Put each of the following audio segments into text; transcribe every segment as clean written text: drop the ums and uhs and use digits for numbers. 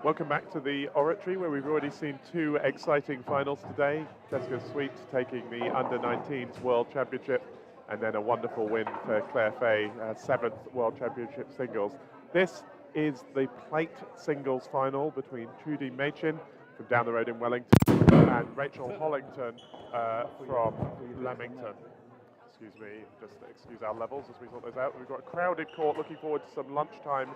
Welcome back to the Oratory, where we've already seen two exciting finals today. Jessica Sweet taking the Under-19s World Championship, and then a wonderful win for Claire Fay, 7th World Championship singles. This is the plate singles final between Trudi Machin from down the road in Wellington and Rachel Hollington from Leamington. Excuse me, just excuse our levels as we sort those out. We've got a crowded court, looking forward to some lunchtime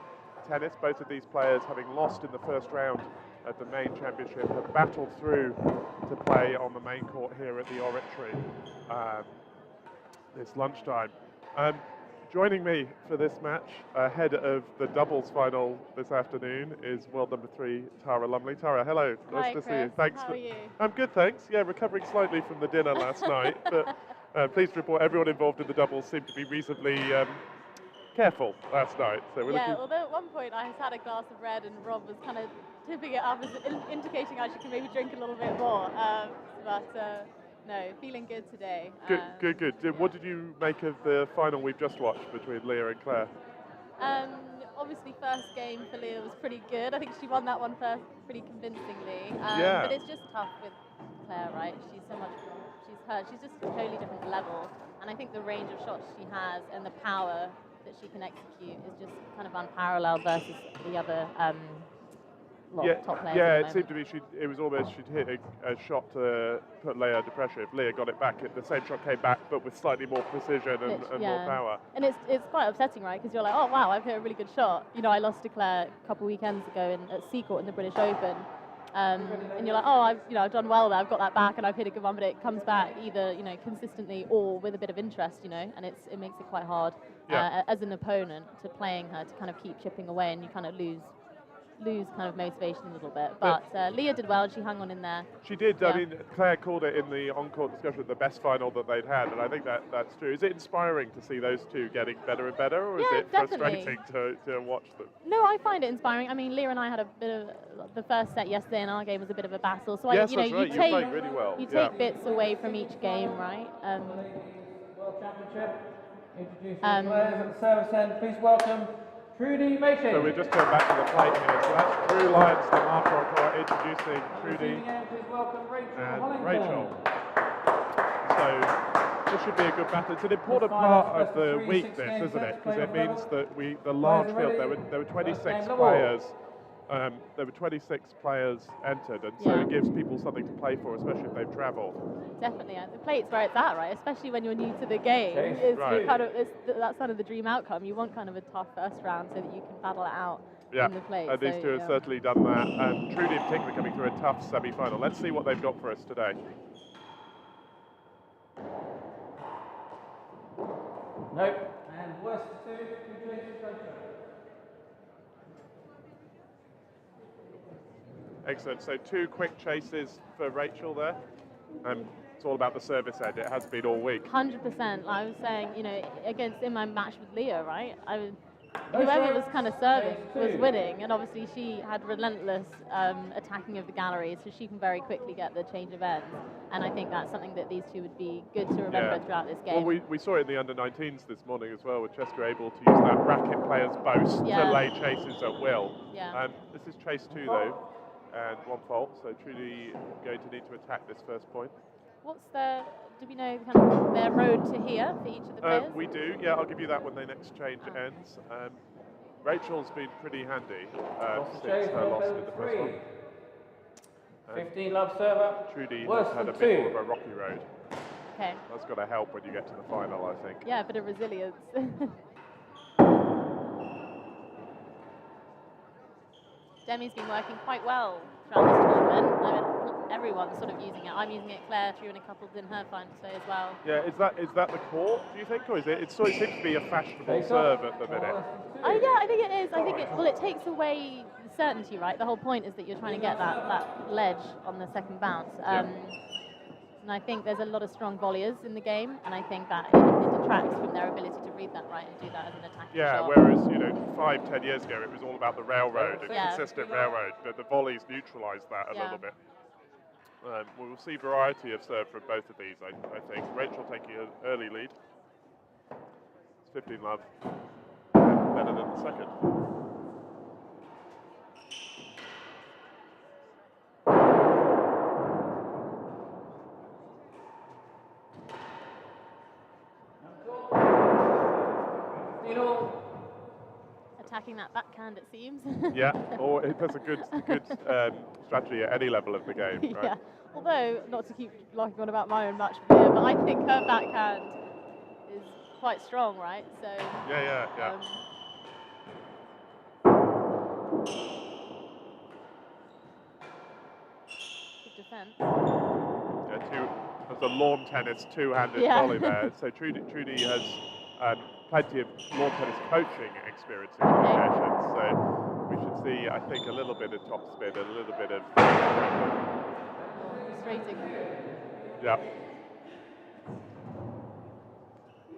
tennis. Both of these players, having lost in the first round at the main championship, have battled through to play on the main court here at the Oratory this lunchtime. Joining me for this match, ahead of the doubles final this afternoon, is world number 3, Tara Lumley. Tara, hello. Hi, nice to Chris. see you. Thanks. How are you? I'm good, thanks. Yeah, recovering slightly from the dinner last night, but pleased to report everyone involved in the doubles seemed to be reasonably careful last night. So we're although at one point I had a glass of red and Rob was kind of tipping it up as indicating I should maybe drink a little bit more. No, feeling good today. Good. What did you make of the final we've just watched between Leah and Claire? Obviously, first game for Leah was pretty good. I think she won that one first pretty convincingly. Yeah. But it's just tough with Claire, right? She's just a totally different level. And I think the range of shots she has and the power that she can execute is just kind of unparalleled versus the other top players. Yeah, it seemed to be it was almost she'd hit a shot to put Leah under pressure. If Leah got it back, the same shot came back, but with slightly more precision and more power. And it's quite upsetting, right? Because you're like, oh wow, I've hit a really good shot. You know, I lost to Claire a couple of weekends ago at Seacourt in the British Open. And you're like, oh, I've done well there. I've got that back, and I've hit a good one, but it comes back either consistently or with a bit of interest, and it makes it quite hard as an opponent to playing her to kind of keep chipping away, and you kind of lose kind of motivation a little bit. But Leah did well. She hung on in there. She did. Yeah. I mean, Claire called it in the on-court discussion the best final that they'd had, and I think that's true. Is it inspiring to see those two getting better and better, or is it frustrating to watch them? No, I find it inspiring. I mean, Leah and I had a bit of the first set yesterday, and our game was a bit of a battle. So yes, that's right. You're playing really well. You take bits away from each game, right? World Championship. Introducing players at the service end. Please welcome Trudi Machin. So we've just turned back to the plate here. So that's Drew Lyons, the marker, introducing Trudi and Rachel. So this should be a good battle. It's an important part of the week, this, isn't it? Because it means that the large field, there were 26 players. There were 26 players entered, and so it gives people something to play for, especially if they've travelled. Definitely, the plate's where it's at, right? Especially when you're new to the game. That's kind of the dream outcome. You want kind of a tough first round so that you can battle it out in the plate. And these two have certainly done that. And Trudi in particular coming through a tough semi-final. Let's see what they've got for us today. Nope. And worst two Excellent. So 2 quick chases for Rachel there. It's all about the service end. It has been all week. 100%. I was saying, in my match with Leah, right? Whoever was kind of serving was winning, and obviously she had relentless attacking of the gallery, so she can very quickly get the change of ends. And I think that's something that these two would be good to remember throughout this game. Well, we saw it in the under-19s this morning as well, with Jessica able to use that racket player's boast to lay chases at will. Yeah. This is chase 2 though, and 1 fault, so Trudi going to need to attack this first point. Do we know kind of their road to here for each of the players? We do, yeah, I'll give you that when the next change ends. Rachel's been pretty handy since her loss in the first one. 15 love server. Trudi has had a bit more of a rocky road. Okay. That's got to help when you get to the final, I think. Yeah, a bit of resilience. Demi's been working quite well throughout this tournament. Everyone's sort of using it. I'm using it. Claire threw in a couple in her final today as well. Yeah, is that the core, do you think, or is it sort of seems to be a fashionable serve at the minute? Yeah, I think it is. I think it takes away the certainty, right? The whole point is that you're trying to get that ledge on the second bounce. And I think there's a lot of strong volleyers in the game, and I think that it detracts from their ability to read that right and do that as an attacking shot. Whereas 5-10 years ago it was all about the railroad, a consistent railroad, but the volleys neutralised that a little bit. We'll see variety of serve from both of these, I think. Rachel taking an early lead. It's 15 love. Better than the second. attacking that backhand, it seems. Yeah, or that's a good strategy at any level of the game, right? Yeah. Although, not to keep larking on about my own match from here, but I think her backhand is quite strong, right? So. Yeah. Good defense. Yeah, there's a lawn tennis two-handed volley there. So Trudi has plenty of lawn tennis coaching experience in competitions. So we should see, I think, a little bit of topspin and a little bit of Frustrating. yeah.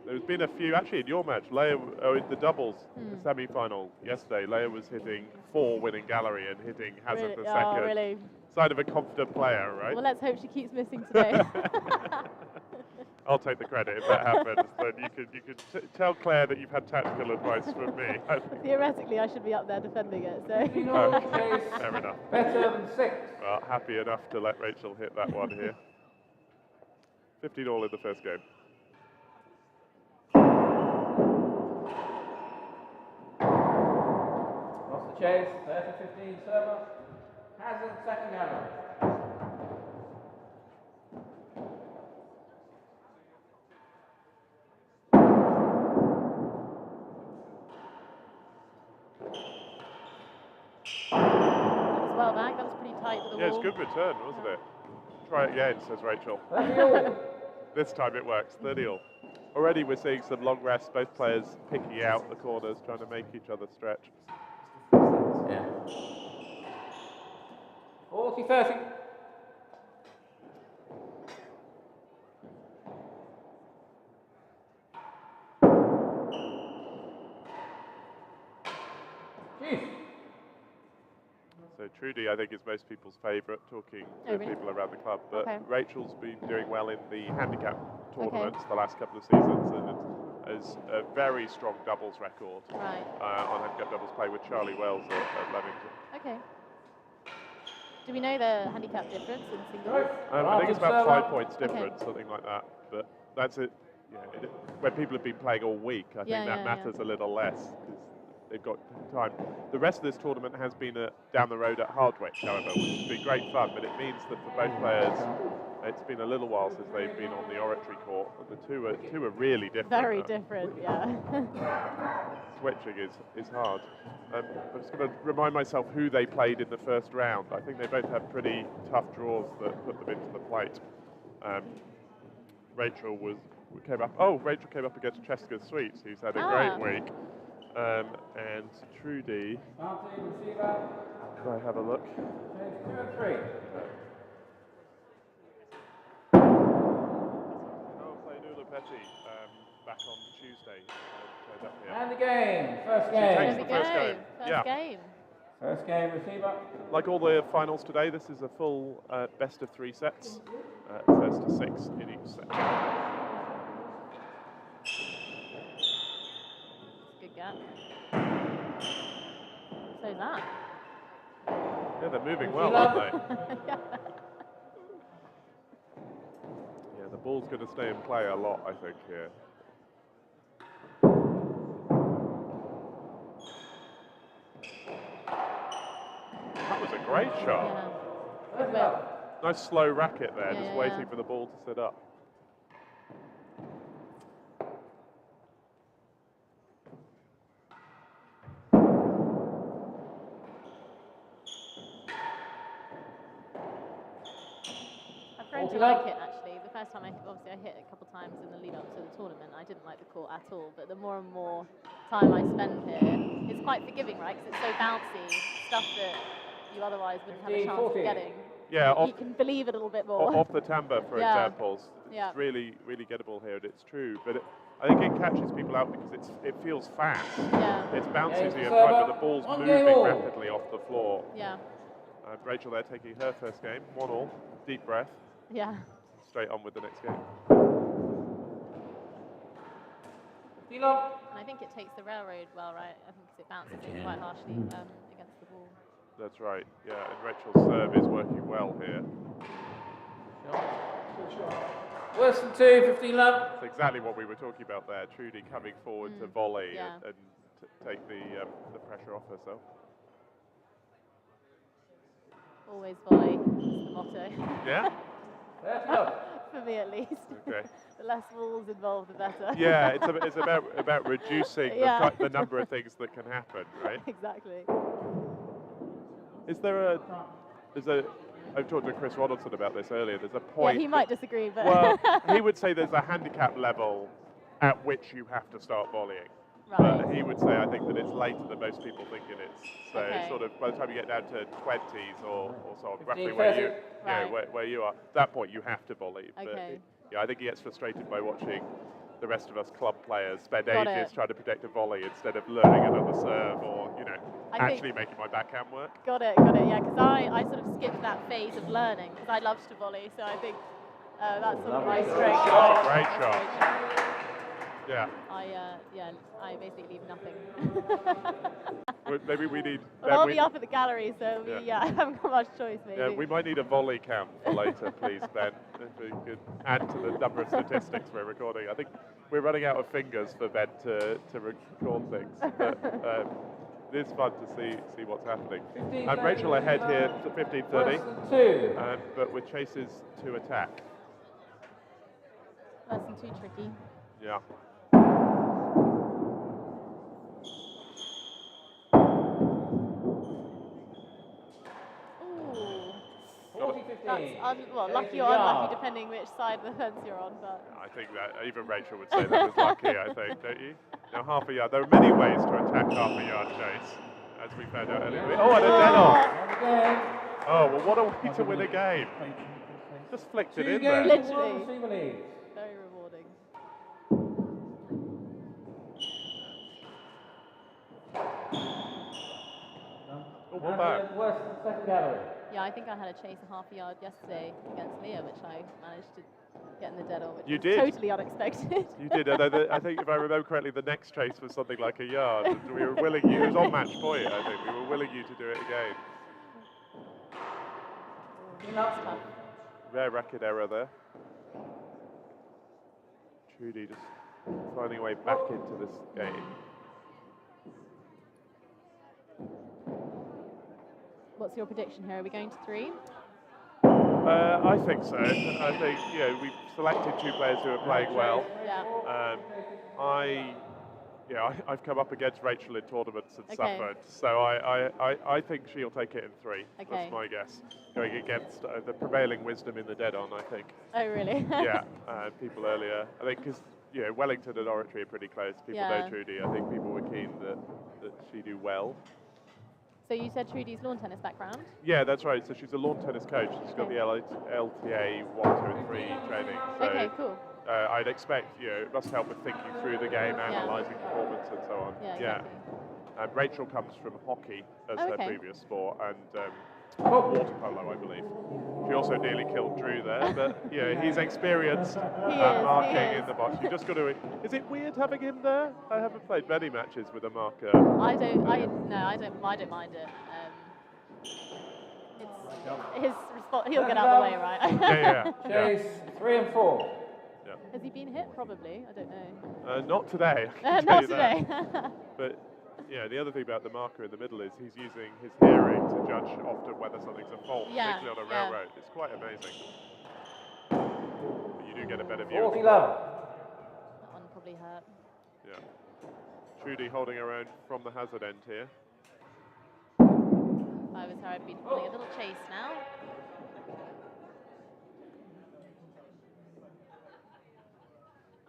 There's been a few, actually in your match, Leia, in the doubles, the semi-final yesterday, Leia was hitting 4 winning gallery and hitting Hazard Really? the second. Oh, really? Sign of a confident player, right? Well, let's hope she keeps missing today. I'll take the credit if that happens. Then you can tell Claire that you've had tactical advice from me. Theoretically, I should be up there defending it. So. Okay, fair enough. Better than 6. Well, happy enough to let Rachel hit that one here. 15-all in the first game. Lost the chase, 30-15 server. Hazard second hammer. Well back, that was pretty tight to the wall. Yeah, it's a good return, wasn't it? Try it again, says Rachel. This time it works, 30-all. Already we're seeing some long rests, both players picking out the corners, trying to make each other stretch. Yeah. 40-30. So Trudi, I think, is most people's favourite, talking to people around the club. But Rachel's been doing well in the handicap tournaments the last couple of seasons, and has a very strong doubles record on handicap doubles play with Charlie Wells at Leamington. Okay. Do we know the handicap difference in singles? I think it's about 5 points difference, something like that. But that's it. Yeah, when people have been playing all week, I think that matters a little less, because they've got time. The rest of this tournament has been down the road at Hardwick, however, which has been great fun, but it means that for both players, it's been a little while since they've been on the Oratory court, and the two are really different. Very different, yeah. Switching is hard. I'm just going to remind myself who they played in the first round. I think they both had pretty tough draws that put them into the plate. Rachel came up against Cheska Sweets, who's had a great week. And Trudi, if I have a look. 2 and 3. I'll play Nula Petty back on Tuesday. And the game. First game. There we go. First game. First game, receiver. Like all the finals today, this is a full best of 3 sets. First to 6 in each set. Good gap. So's that. Yeah, they're moving well, aren't they? Yeah, the ball's going to stay in play a lot, I think, here. That was a great shot. Good whip. Nice slow racket there, just waiting for the ball to sit up. I've grown to like it, actually. The first time I hit a couple times in the lead up to the tournament. I didn't like the court at all, but the more and more time I spend here, it's quite forgiving, right? Because it's so bouncy, stuff that you otherwise wouldn't have a chance of getting. Yeah, you can believe it a little bit more. Off the timbre, for examples, it's really, really gettable here, and it's true. But I think it catches people out because it feels fast. Yeah. It's bouncy as you apply, but the ball's moving rapidly off the floor. Yeah. Rachel there taking her first game, 1-all, deep breath. Yeah. Straight on with the next game. And I think it takes the railroad well, right? I think it bounces in quite harshly against the ball. That's right, yeah, and Rachel's serve is working well here. Worse than 2, 15 love. That's exactly what we were talking about there. Trudi coming forward to volley and take the pressure off herself. Always volley, is the motto. Yeah? For me at least. Okay. The less balls involved, the better. Yeah, it's about reducing Yeah. the number of things that can happen, right? Exactly. Is there I've talked to Chris Ronaldson about this earlier. There's a point. Yeah, he might disagree, but Well, he would say there's a handicap level at which you have to start volleying. right. But he would say, I think, that it's later than most people think it is. So Okay. sort of by the time you get down to 20s or so on, roughly 15, where 30. you, Right. where you are, at that point you have to volley. Okay. But yeah, I think he gets frustrated by watching the rest of us club players spend Got ages it. trying to protect a volley instead of learning another serve or, I actually think- making my backhand work. Got it, yeah, because I sort of skipped that phase of learning because I loved to volley, so I think that's sort of my strength. Great shot. Yeah. I basically leave nothing. Well, maybe we need. Well, I'll be up at the gallery, so Yeah. I haven't got much choice, maybe. Yeah, we might need a volley count for later, please, Ben. If we could add to the number of statistics we're recording. I think we're running out of fingers for Ben to record things. But it is fun to see what's happening. Rachel ahead here to 15:30, but with chases to attack. Lesson 2 tricky. Yeah. Ooh. 40-15. That's lucky or unlucky, depending which side of the fence you're on. But I think that even Rachel would say that was lucky, I think, don't you? Now, half a yard. There are many ways to attack half a yard chase, as we found out earlier. Oh, and a dead off. Oh, well, what a way to win a game. Just flicked it in there. Literally. Very rewarding. Oh, what about? Second gallery. Yeah, I think I had a chase a half a yard yesterday against Leah, which I managed to get in the dead on, which You was did. totally unexpected. You did, and I think if I remember correctly, the next chase was something like a yard. And we were willing you, it was on match point, I think. We were willing you to do it again. That's tough. Rare racket error there. Trudi just finding a way back into this game. What's your prediction here? Are we going to 3? I think so. I think, we've selected 2 players who are playing well. Yeah. I've come up against Rachel in tournaments and Okay. suffered, so I think she'll take it in 3. Okay. That's my guess. Going against the prevailing wisdom in the dead-on, I think. Oh, really? Yeah, people earlier. I think because Wellington and Oratory are pretty close. People know Trudi. I think people were keen that she do well. So you said Trudy's lawn tennis background? Yeah, that's right. So she's a lawn tennis coach. She's got the LTA 1, 2, and 3 training. So, Okay, cool. I'd expect it must help with thinking through the game, analysing performance, and so on. Yeah, exactly. Rachel comes from hockey as her previous sport, and water polo, I believe. She also nearly killed Drew there, but he's experienced marking in the box. You just got to. Is it weird having him there? I haven't played many matches with a marker. I don't mind it. It's his response. He'll get out of the way, right? Yeah. Chase 3 and 4. Yeah. Has he been hit? Probably. I don't know. Not today. I can tell Not you today. that. But the other thing about the marker in the middle is he's using his hearing to judge often whether something's a fault, particularly on a railroad. It's quite amazing. But you do get a better view. 40 That one probably hurt. Yeah. Trudi holding her own from the hazard end here. If I was her, I'd be pulling a little chase now.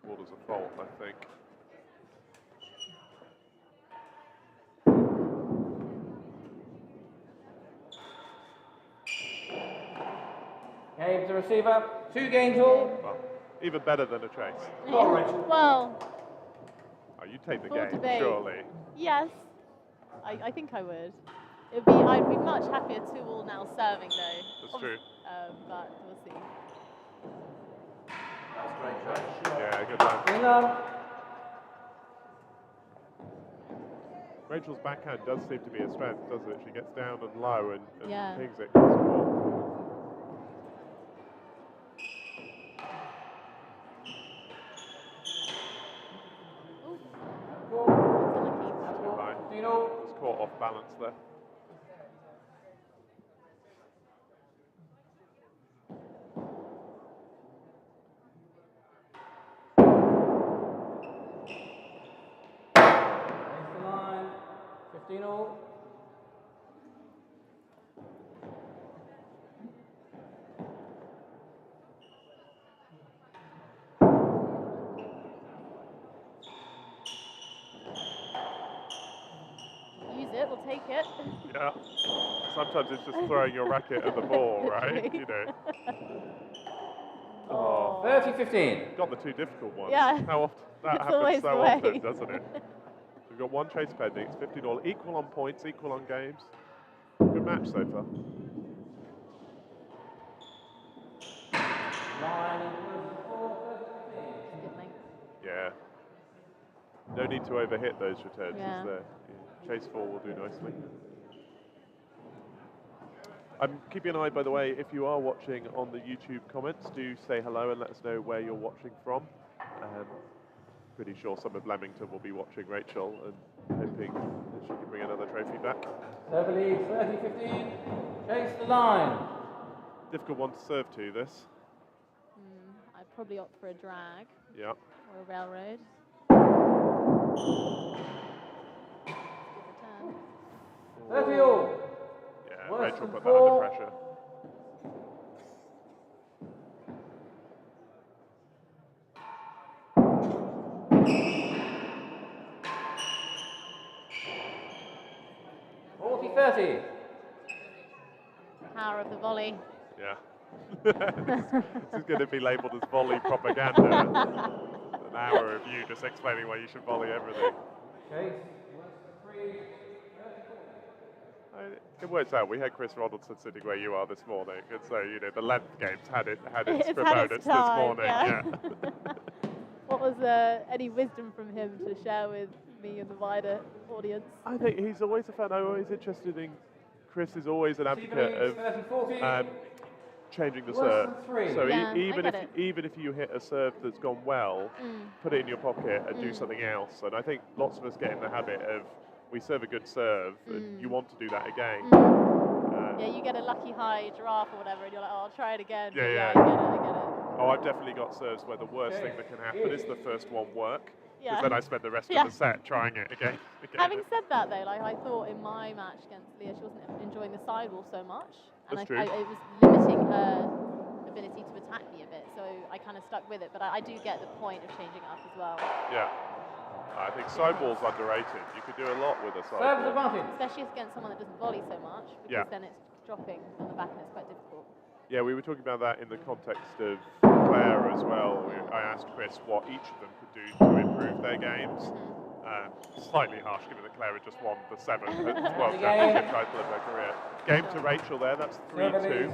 Called as a fault, I think. Game to receiver. 2 games all. Well, even better than a chase. Well, Oh, you take the full game, debate. surely. Yes. I think I would. I'd be much happier 2-all now serving though. That's true. But we'll see. Yeah, good luck. Winner. Rachel's backhand does seem to be a strength, doesn't it? She gets down and low and pings it across the ball. caught off balance there. Against the line, 15 all. Use it, we'll take it. Yeah. Sometimes it's just throwing your racket at the ball, right? Literally. You know. Oh, 30-15. Got the two difficult ones. Yeah. How often that It's happens always so the way. often, doesn't it? We've got one chase pending. It's 15 all, equal on points, equal on games. Good match so far. Line equals 4, 30-15. Good length. Yeah. No need to overhit those returns, Yeah. is there? Yeah. Chase 4 will do nicely. I'm keeping an eye, by the way, if you are watching on the YouTube comments, do say hello and let us know where you're watching from. Pretty sure some of Leamington will be watching Rachel and hoping that she can bring another trophy back. Serve leads 30-15. Chase the line. Difficult one to serve to, this. I'd probably opt for a drag Yeah. or a railroad. Good return. 30 all. Yeah, Worse Rachel than put that under 4. pressure. $40-30. Power of the volley. Yeah. This is going to be labelled as volley propaganda. An hour of you just explaining why you should volley everything. Chase, worse than 3. It works out. We had Chris Ronaldson sitting where you are this morning, and so you know the length games had its It's had its proponents this time, morning. yeah. Yeah. What was any wisdom from him to share with me and the wider audience? I think he's always a fan. I'm always interested in. Chris is always an advocate of 30-40. changing the Worse serve. than 3. So Yeah, I even get if it. even if you hit a serve that's gone well, put it in your pocket and do something else. And I think lots of us get in the habit of we serve a good serve, and you want to do that again. Yeah, you get a lucky high giraffe or whatever, and you're like, oh, I'll try it again. Yeah, But yeah. I get it. Oh, I've definitely got serves where the worst thing that can happen is the first one work. Because Yeah. then I spend the rest Yeah. of the set trying it again. Having said that, though, like I thought in my match against Leah, she wasn't enjoying the sidewall so much, and That's true. it was limiting her ability to attack me a bit. So I kind of stuck with it. But I do get the point of changing it up as well, Yeah. I think sideball's underrated. You could do a lot with a Serve sideball. advantage. especially against someone that doesn't volley so much, because Yeah. then it's dropping on the back and it's quite difficult. Yeah, we were talking about that in the context of Claire as well. I asked Chris what each of them could do to improve their games. Slightly harsh, given that Claire had just won the 7th World Championship title of her career. Game to Rachel there, that's 3-2.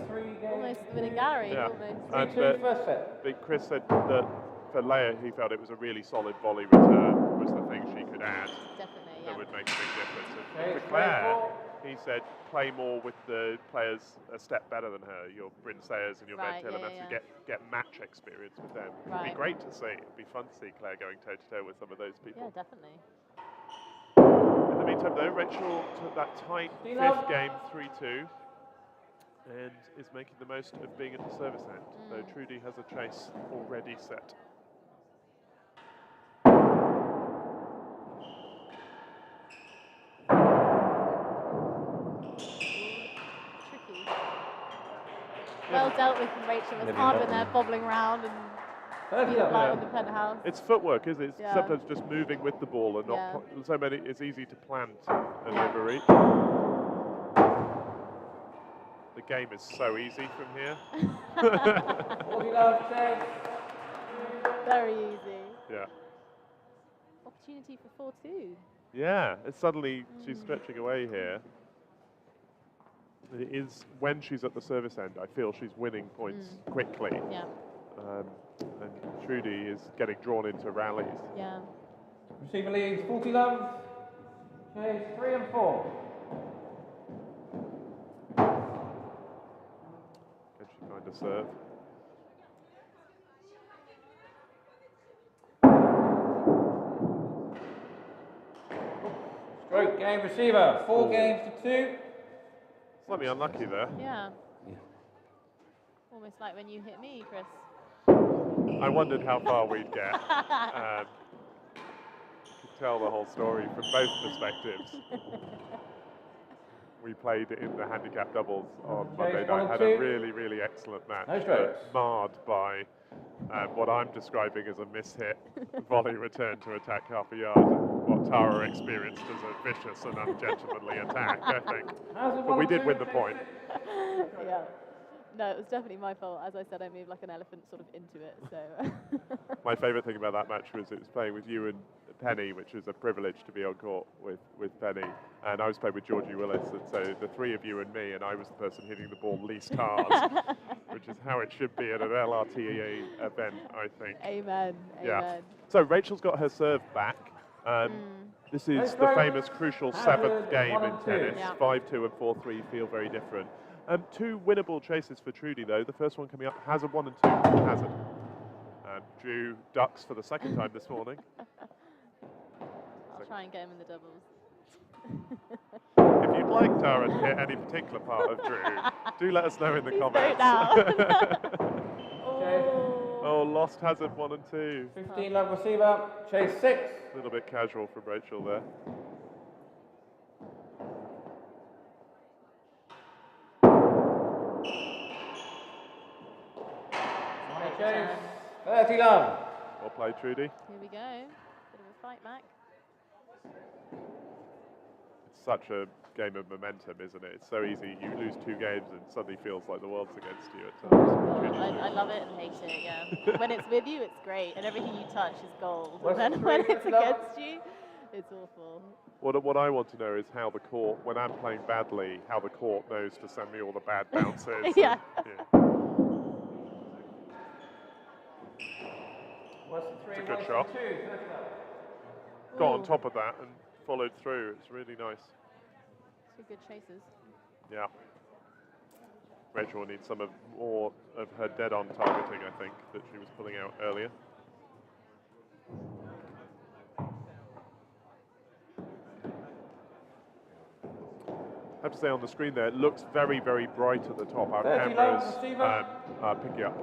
Almost winning Gary, Yeah. almost. And 3-2 first set. but Chris said that for Leia, he felt it was a really solid volley return was the thing she could add Definitely, that yeah. would make a big difference. Okay, And it's for Claire, 3-4. he said play more with the players a step better than her, your Bryn Sayers and your Right, Van Tillemans, yeah. get match experience with them. It'd be Right. great to see. It'd be fun to see Claire going toe-to-toe with some of those Yeah, people. definitely. In the meantime, though, Rachel took that tight fifth game 3-2 and is making the most of being at the service end, though Trudi has a chase already set. Tricky. Well dealt with from Rachel. It was hard when they're bobbling around and speed up light on the penthouse. It's footwork, isn't it? It's Yeah. sometimes just moving with the ball and not Yeah. so many. It's easy to plant and Yeah. overreach. The game is so easy from here. 40 love, chase. Very easy. Yeah. Opportunity for 4-2. Yeah, it's suddenly she's stretching away here. It is when she's at the service end, I feel she's winning points quickly. Yeah, And Trudi is getting drawn into rallies. yeah. Receiver leads 40 love. Chase 3 and 4. Can she find a serve? Straight Stroke game receiver. 4 games to 2. Slightly unlucky there. Yeah. Almost like when you hit me, Chris. I wondered how far we'd get. Could tell the whole story from both perspectives. We played in the handicap doubles on Monday night, had a really, really excellent match, but marred by what I'm describing as a mishit volley return to attack half a yard, what T&RA experienced as a vicious and ungentlemanly attack, I think. But we did win the point. Yeah. No, it was definitely my fault. As I said, I moved like an elephant sort of into it. So. My favourite thing about that match was it was playing with you and Penny, which was a privilege to be on court with Penny. And I was playing with Georgie Willis, and so the three of you and me, and I was the person hitting the ball least hard, which is how it should be at an LRTA event, I think. Amen. Yeah. Amen. So Rachel's got her serve back. This is the famous crucial 7th game in tennis. 5-2 and 4-3 feel very different. 2 winnable chases for Trudi, though. The first one coming up, Hazard 1 and 2. Hazard. Drew ducks for the second time this morning. I'll try and get him in the doubles. If you'd like T&RA to hit any particular part of Drew, do let us know in the comments. Oh, lost Hazard 1 and 2. 15 love receiver, chase 6. A little bit casual from Rachel there. Chase 30 love. Well played, Trudi. Here we go. Bit of a fight, Mac. It's such a game of momentum, isn't it? It's so easy. You lose 2 games and suddenly feels like the world's against you at times. I love it and hate it, yeah. When it's with you, it's great, and everything you touch is gold. And then when it's against you, it's awful. What I want to know is how the court, when I'm playing badly, how the court knows to send me all the bad bounces. Yeah. It's a good shot. Got on top of that and followed through. It's really nice. 2 good chases. Yeah. Rachel will need more of her dead-on targeting, I think, that she was pulling out earlier. I have to say on the screen there, it looks very, very bright at the top. Our cameras picking up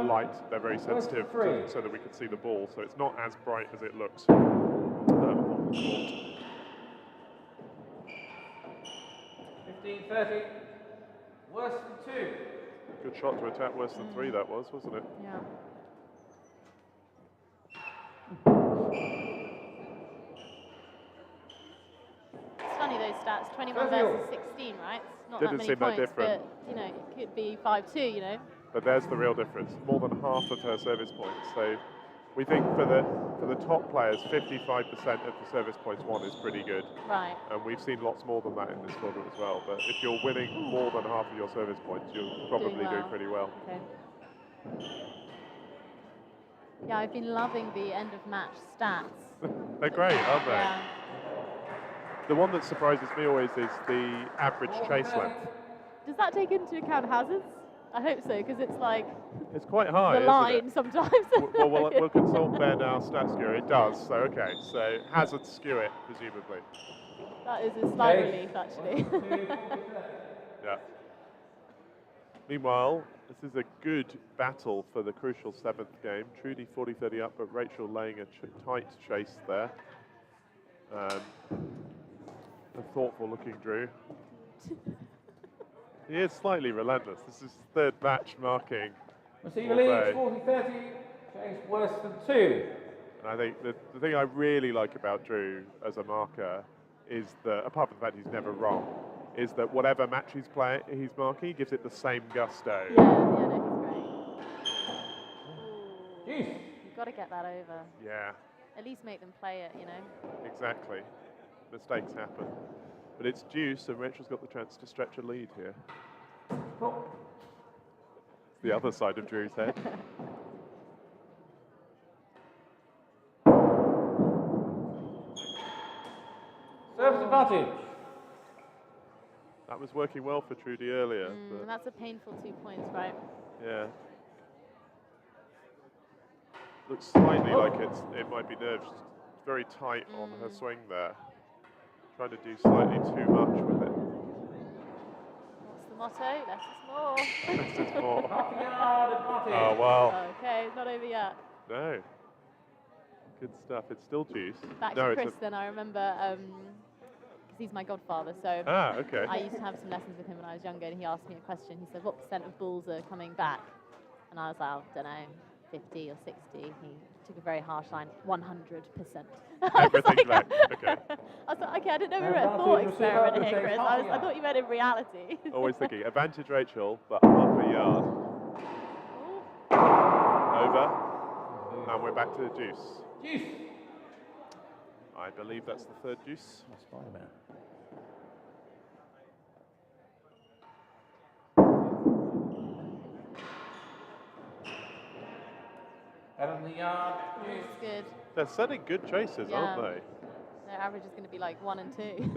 light. They're very sensitive so that we can see the ball. So it's not as bright as it looks on court. 15-30. Worse than 2. Good shot to attack, worse than 3 that was, wasn't it? Yeah. It's funny those stats, 21 versus 16, right? It's not Didn't that many seem that points, different. but you know, it could be 5-2, you know. But there's the real difference. More than half of her service points. So we think for the top players, 55% of the service points won is pretty good. Right. And we've seen lots more than that in this tournament as well. But if you're winning more than half of your service points, you'll probably do pretty well. Okay. Yeah, I've been loving the end of match stats. They're great, aren't they? Yeah. The one that surprises me always is the average chase length. Does that take into account hazards? I hope so, because it's like it's quite high, the line sometimes. Well, we'll consult Ben, our stats guru. It does, so okay. So hazards skew it, presumably. That is a slight relief, actually. Yeah. Meanwhile, this is a good battle for the crucial 7th game. Trudi 40-30 up, but Rachel laying a tight chase there. A thoughtful-looking Drew. He is slightly relentless. This is 3rd match marking. Receiver leads 40-30, chase worse than 2. And I think the thing I really like about Drew as a marker is that, apart from the fact he's never wrong, is that whatever match he's marking, he gives it the same gusto. Yeah, no, he's great. Jeez. You've got to get that over. Yeah. At least make them play it, you know. Exactly. Mistakes happen. But it's deuce, and Rachel's got the chance to stretch a lead here. Cool. It's the other side of Drew's head. Service advantage. That was working well for Trudi earlier. But that's a painful 2 points, right? yeah. Looks slightly like it might be nerves. It's very tight on her swing there. Trying to do slightly too much with it. What's the motto? Less is more. Less is more. Half a yard advantage. Oh, wow. Okay, not over yet. No. Good stuff. It's still juice. Back no, to Chris then, I remember, because he's my godfather, so okay. I used to have some lessons with him when I was younger, and he asked me a question. He said, what % of balls are coming back? And I was like, I don't know, 50 or 60. He took a very harsh line, 100%. Everything back. Okay. I was like, okay, I didn't know we were at a thought experiment here, Chris. I thought you meant in reality. Always thinking, advantage Rachel, but half a yard. Over. And we're back to the juice. Juice. I believe that's the third juice. Spider-Man. Out of the yard. Juice. That's good. They're setting good chases, Yeah. aren't they? Their average is going to be like 1 and 2.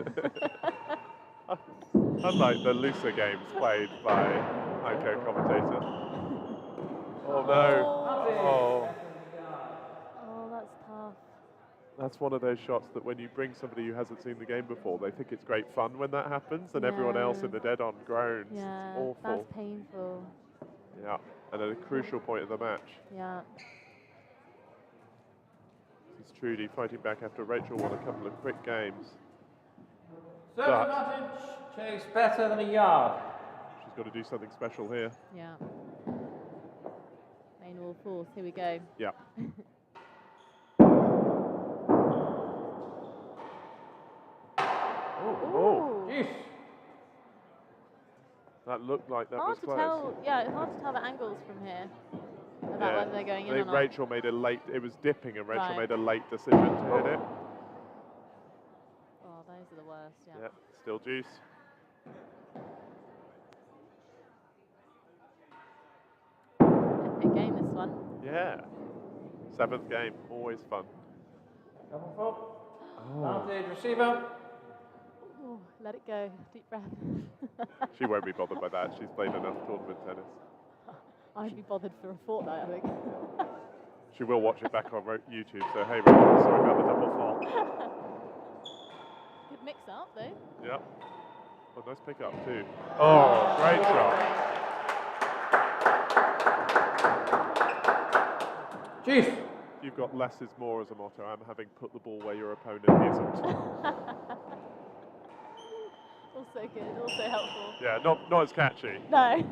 Unlike the looser games played by my co-commentator. Oh no. Oh. Oh, that's tough. That's one of those shots that when you bring somebody who hasn't seen the game before, they think it's great fun when that happens, and everyone else in the dead-on groans. Yeah, It's awful. that's painful. Yeah, and at a crucial point of the match. Yeah. This is Trudi fighting back after Rachel won a couple of quick games. Serve advantage. Chase better than a yard. She's got to do something special here. Yeah. Main wall force, here we go. Yeah. Oh. Juice. That looked like that Hard was to close. tell, yeah, it's hard to tell the angles from here about whether they're going in I or think not. Rachel made a late, it was dipping and Rachel Right. made a late decision to hit it. Oh, those are the worst, yeah. Yeah, still juice. Epic game, this one. Yeah. 7th game, always fun. Double fault. Oh. Advantage receiver. Ooh, let it go, deep breath. She won't be bothered by that. She's played enough tournament tennis. I'd be bothered for a fortnight, I think. She will watch it back on YouTube, so hey Rachel, sorry about the double fault. Good mix up, though. Yep. Oh, nice pick up too. Oh, great shot. Juice. You've got less is more as a motto. I'm having put the ball where your opponent isn't. Also good, also helpful. Yeah, not as catchy. No.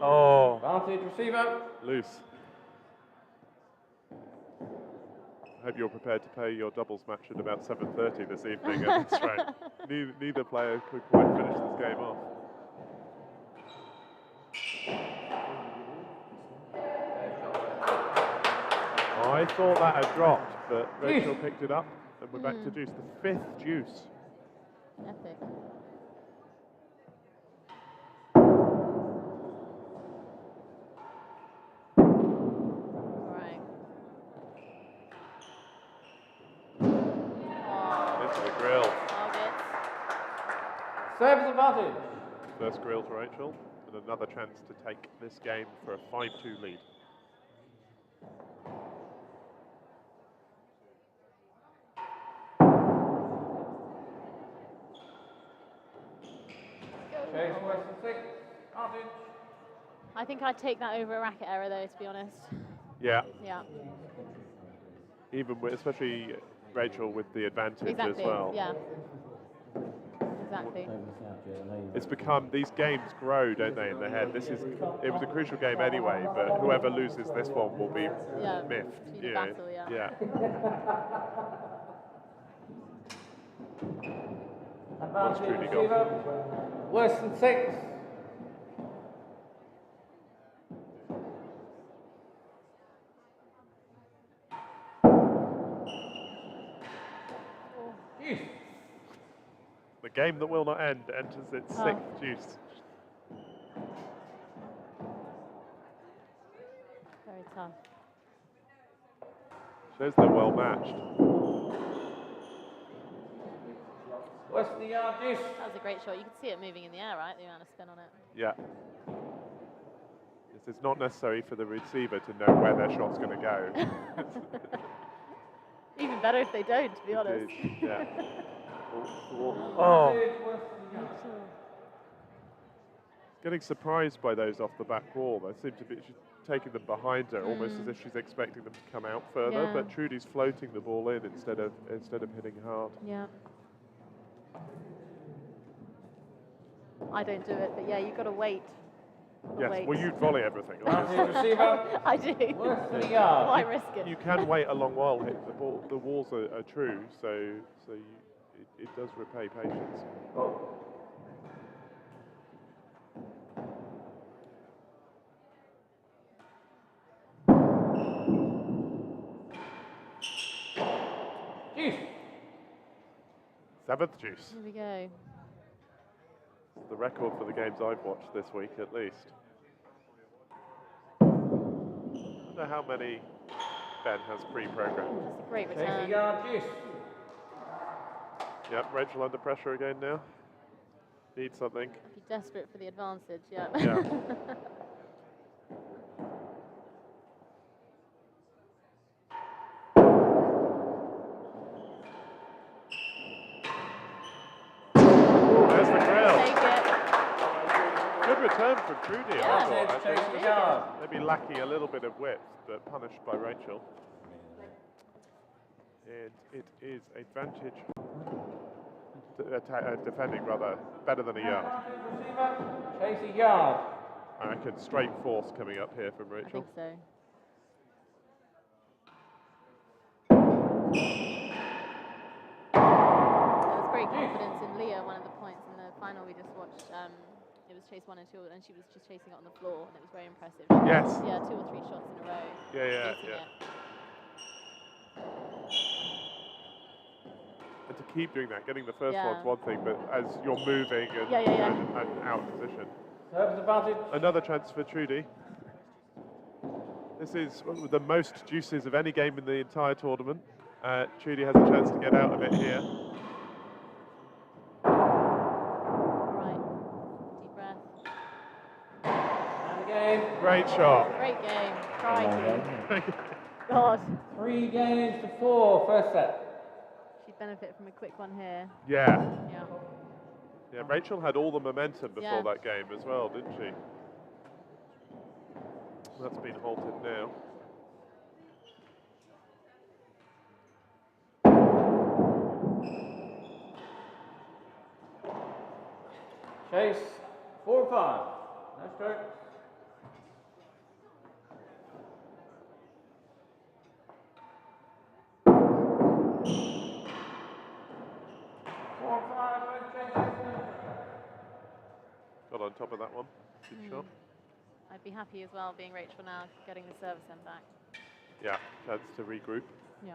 Oh, Advantage receiver. loose. I hope you're prepared to play your doubles match at about 7:30 this evening at this rate. Neither player could quite finish this game off. I thought that had dropped, but Rachel picked it up, and we're back to juice. The 5th juice. Epic. Alright. Into the grill. Targets. Service advantage. First grill to Rachel, and another chance to take this game for a 5-2 lead. Chase Western 6. Advantage. I think I'd take that over a racket error, though, to be honest. Yeah, Yeah. even with, especially Rachel with the advantage Exactly. as well. Yeah. Exactly. It's become, these games grow, don't they, in the head? It was a crucial game anyway, but whoever loses this one will be miffed. Be the battle, yeah. Yeah. Advantage Trudi got? receiver. Western 6. Juice. The game that will not end enters its 6th juice. Very tough. Shows they're well matched. Western yard juice. That was a great shot. You could see it moving in the air, right? The amount of spin on it. Yeah. It's not necessary for the receiver to know where their shot's going to go. Even even better if they don't, to be honest. Yeah. Advantage was Getting surprised by those off the back wall. They seem to be she's taking them behind her, almost as if she's expecting them to come out further. Yeah. But Trudy's floating the ball in instead of hitting hard. Yeah. I don't do it, but yeah, you've got to wait. Yes, Wait. well, you'd volley everything, advantage obviously. receiver. I do. Worse than a yard. Why risk it? You can wait a long while. The ball, the walls are true, so it does repay patience. Juice. 7th juice. Here we go. The record for the games I've watched this week, at least. I wonder how many Ben has pre-programmed. That's a great Chase a return. yard, juice. Yep, Rachel under pressure again now. Needs something. Be desperate for the advantage, yeah. Yeah. There's the grill. Take it. Good return from Trudi, Yeah. I thought. Advantage, I chase think. a yard. Maybe lacking a little bit of width, but punished by Rachel. And it is advantage. Defending rather better than a yard. Advantage receiver. Chase a yard. I reckon straight force coming up here from I Rachel. think so. There was great confidence in Leah, one of the points in the final we just watched. It was chase 1 and 2, and she was just chasing it on the floor, and it was very impressive. Yes. Yeah, 2 or 3 shots in a row. Yeah. beating it. And to keep doing that, getting the first Yeah. one's one thing, but as you're moving and, Yeah. and out of position. Service advantage. Another chance for Trudi. This is the most juices of any game in the entire tournament. Trudi has a chance to get out of it here. Right. Deep breath. And again. Great shot. Great game. Try to. God. 3 games to 4, first set. She'd benefit from a quick one here. Yeah. Yeah. Rachel had all the momentum before Yeah. that game as well, didn't she? That's been halted now. Chase 4 and 5. No stroke. Got on top of that one. Good shot. I'd be happy as well, being Rachel now, getting the service end back. Yeah, chance to regroup. Yeah.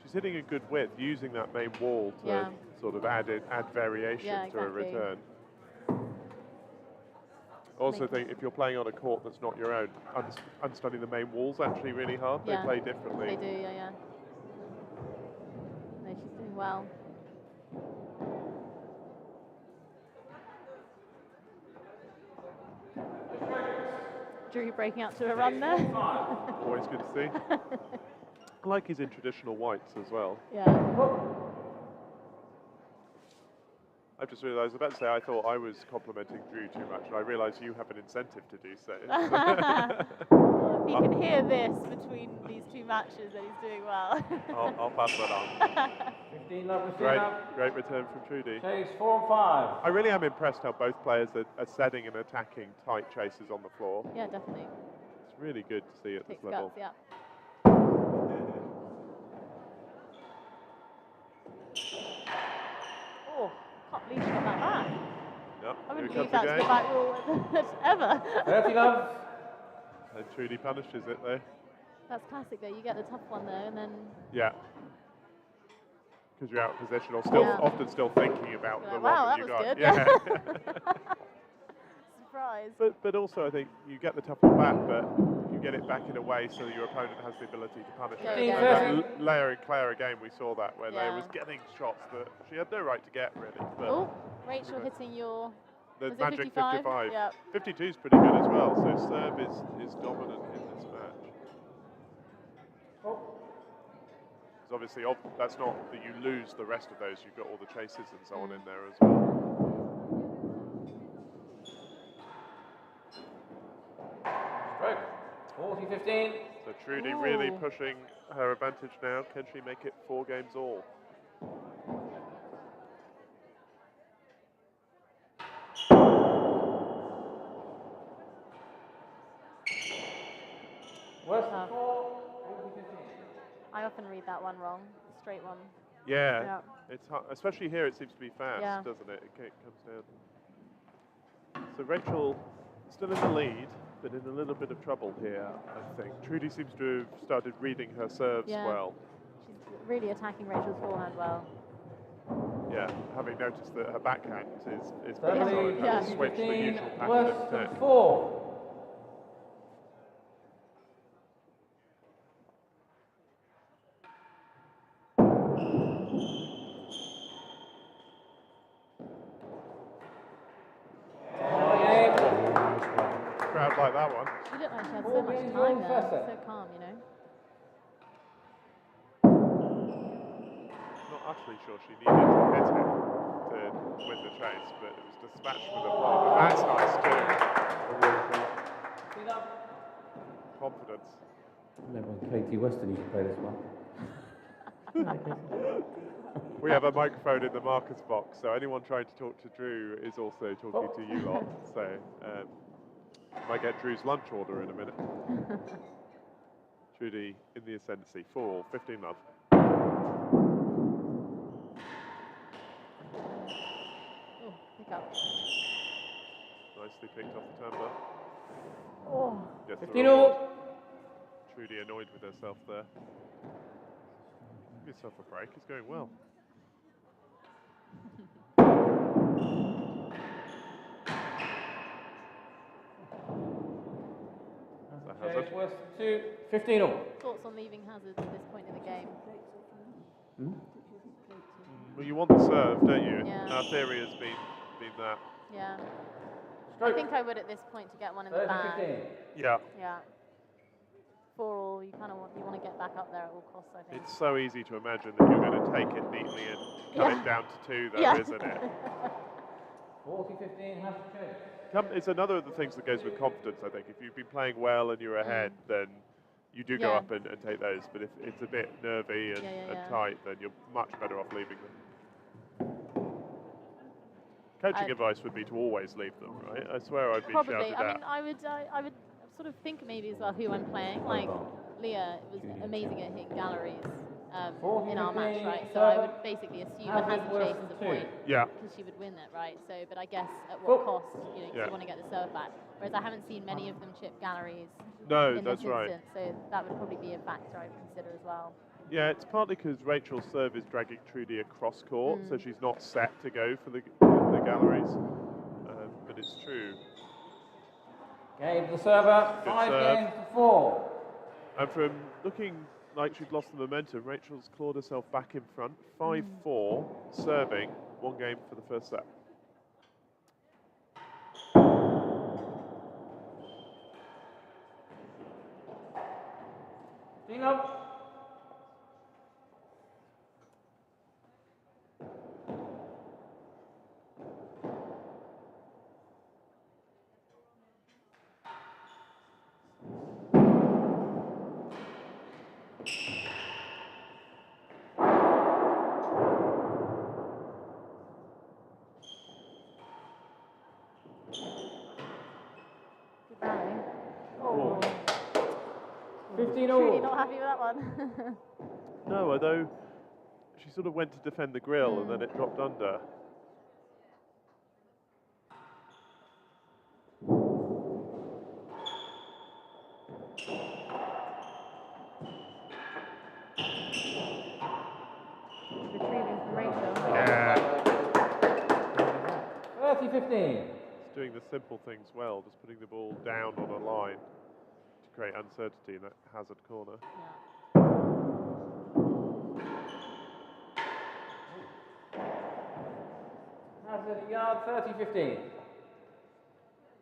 She's hitting a good width, using that main wall to Yeah. sort of add variation Yeah, to a exactly. return. Also think if you're playing on a court that's not your own, understanding the main wall's actually really hard. Yeah. They play differently. They do, yeah. No, she's doing well. Drew breaking out to a run there. Always good to see. I like his in traditional whites as well. Yeah. I've just realised, I was about to say I thought I was complimenting Drew too much, and I realised you have an incentive to do so. Well, if he can hear this between these 2 matches, then he's doing well. I'll pass that on. 15 love receiver. Great return from Trudi. Chase 4 and 5. I really am impressed how both players are setting and attacking tight chases on the floor. Yeah, definitely. It's really good to see at this Takes level. guts, yeah. Oh, can't believe she got that back. Yep, I wouldn't here believe comes that's the the game. back rule ever. 30 love. And Trudi punishes it though. That's classic though. You get the tough one though, and then Yeah. Because you're out of position, or still Yeah. often still thinking about You're the like, one wow, that that you was got. good. Yeah. surprise. But also I think you get the tough one back, but you get it back in a way so that your opponent has the ability to punish Yeah, it. yeah. That Leia and Claire again, we saw that where Leia Yeah. was getting shots that she had no right to get really. But Oh, Rachel hitting your. the was it magic 55. Yeah. 52 is pretty good as well, so serve is dominant in this match. Because obviously that's not that you lose the rest of those. You've got all the chases and so on in there as well. Stroke. 40-15. So Trudi really pushing her advantage now. Can she make it 4 games all? Worse than 4. 40-15. I often read that one wrong. The straight one. Yeah. It's hard, especially here. It seems to be fast, Yeah. doesn't it? It comes down. So Rachel still in the lead, but in a little bit of trouble here, I think. Trudi seems to have started reading her serves well. She's really attacking Rachel's forehand well. Yeah, having noticed that her backhand is Thirdly, solid, yeah. switch the usual pattern Worse of than attack. 4. Crowd like that one. She looked like she had so much time there. So calm, you know. Not utterly sure she needed to hit it to win the chase, but it was dispatched with a blow. But that's nice too. Confidence. Remember when Katie Weston used to play this one? We have a microphone in the Marcus box, so anyone trying to talk to Drew is also talking to you lot. So might get Drew's lunch order in a minute. Trudi in the ascendancy, 4, 15 love. Oh, pick up. Nicely picked off the tumbler. Oh. Gets the 15 reward. all. Trudi annoyed with herself there. Give yourself a break, it's going well. Hazard. Worse than 2. 15 all. Thoughts on leaving Hazard at this point in the game? Well, you want the serve, don't you? Yeah. Our theory has been that. Yeah. Stroke. I think I would at this point to get one in the 30-15. bag. Yeah. Yeah. 4 all, you kind of want to get back up there at all costs, I think. It's so easy to imagine that you're going to take it neatly and cut it down to 2, though, isn't it? 40-15 has to change. It's another of the things that goes with confidence, I think. If you've been playing well and you're ahead, then you do go up and take those. But if it's a bit nervy and tight, then you're much better off leaving them. Coaching advice would be to always leave them, right? I swear I'd be Probably. shouted I at. mean, I would sort of think maybe as well who I'm playing. Like Leah was amazing at hitting galleries in our match, right? So I would basically assume it has a chase as a point. Yeah. Because she would win it, right? So, but I guess at what cost? You know, 'cause you want to get the serve back. Whereas I haven't seen many of them chip galleries. No, in that's this right. instance, so that would probably be a factor I would consider as well. Yeah, it's partly because Rachel's serve is dragging Trudi across court, so she's not set to go for the galleries. But it's true. Game to the server. Good 5 serve. games to 4. And from looking like she'd lost the momentum, Rachel's clawed herself back in front. 5-4, serving, 1 game for the first set. Up. Good rally. Oh. 15 all. Really not happy with that one. No, although she sort of went to defend the grill and then it dropped under. Retrieving from Rachel. Yeah. 30-15. It's doing the simple things well, just putting the ball down on a line to create uncertainty in that hazard corner. Yeah. Hazard a yard. 30-15.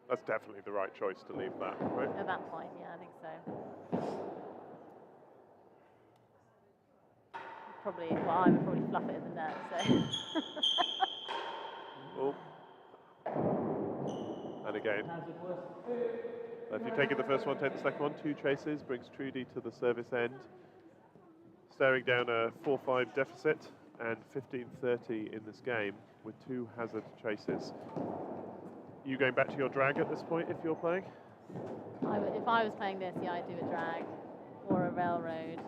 That's definitely the right choice to leave that, right? At that point, yeah, I think so. probably, well, I would probably fluff it in the net, so. Oh. And again. Hazard worse than 2. If you take it the first one, take the second one. 2 chases, brings Trudi to the service end. Staring down a 4-5 deficit and 15-30 in this game with 2 hazard chases. You going back to your drag at this point if you're playing? If I was playing this, yeah, I'd do a drag or a railroad.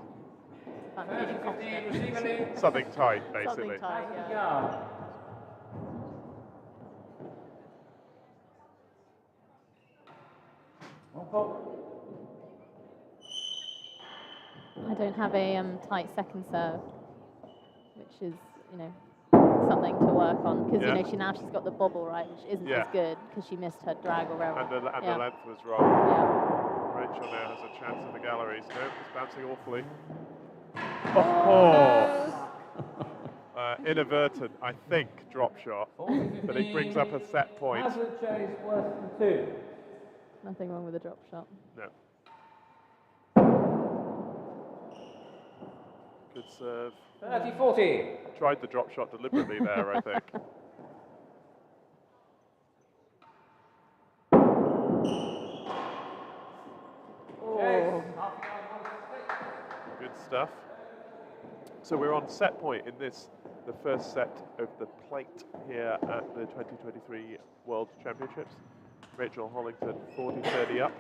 If I'm feeling confident. Something tight, basically. Something tight, yeah. I don't have a tight second serve, which is, you know, something to work on because you know she's got the bobble right, which isn't as good because she missed her drag or railroad. And the length was wrong. Yeah. Rachel now has a chance in the galleries. No, it's bouncing awfully. Inadvertent, I think, drop shot, but it brings up a set point. Hazard chase worse than 2. Nothing wrong with a drop shot. No. Good serve. 30-40. Tried the drop shot deliberately there, I think. Oh. Good stuff. So we're on set point in the first set of the plate here at the 2023 World Championships. Rachel Hollington 40-30 up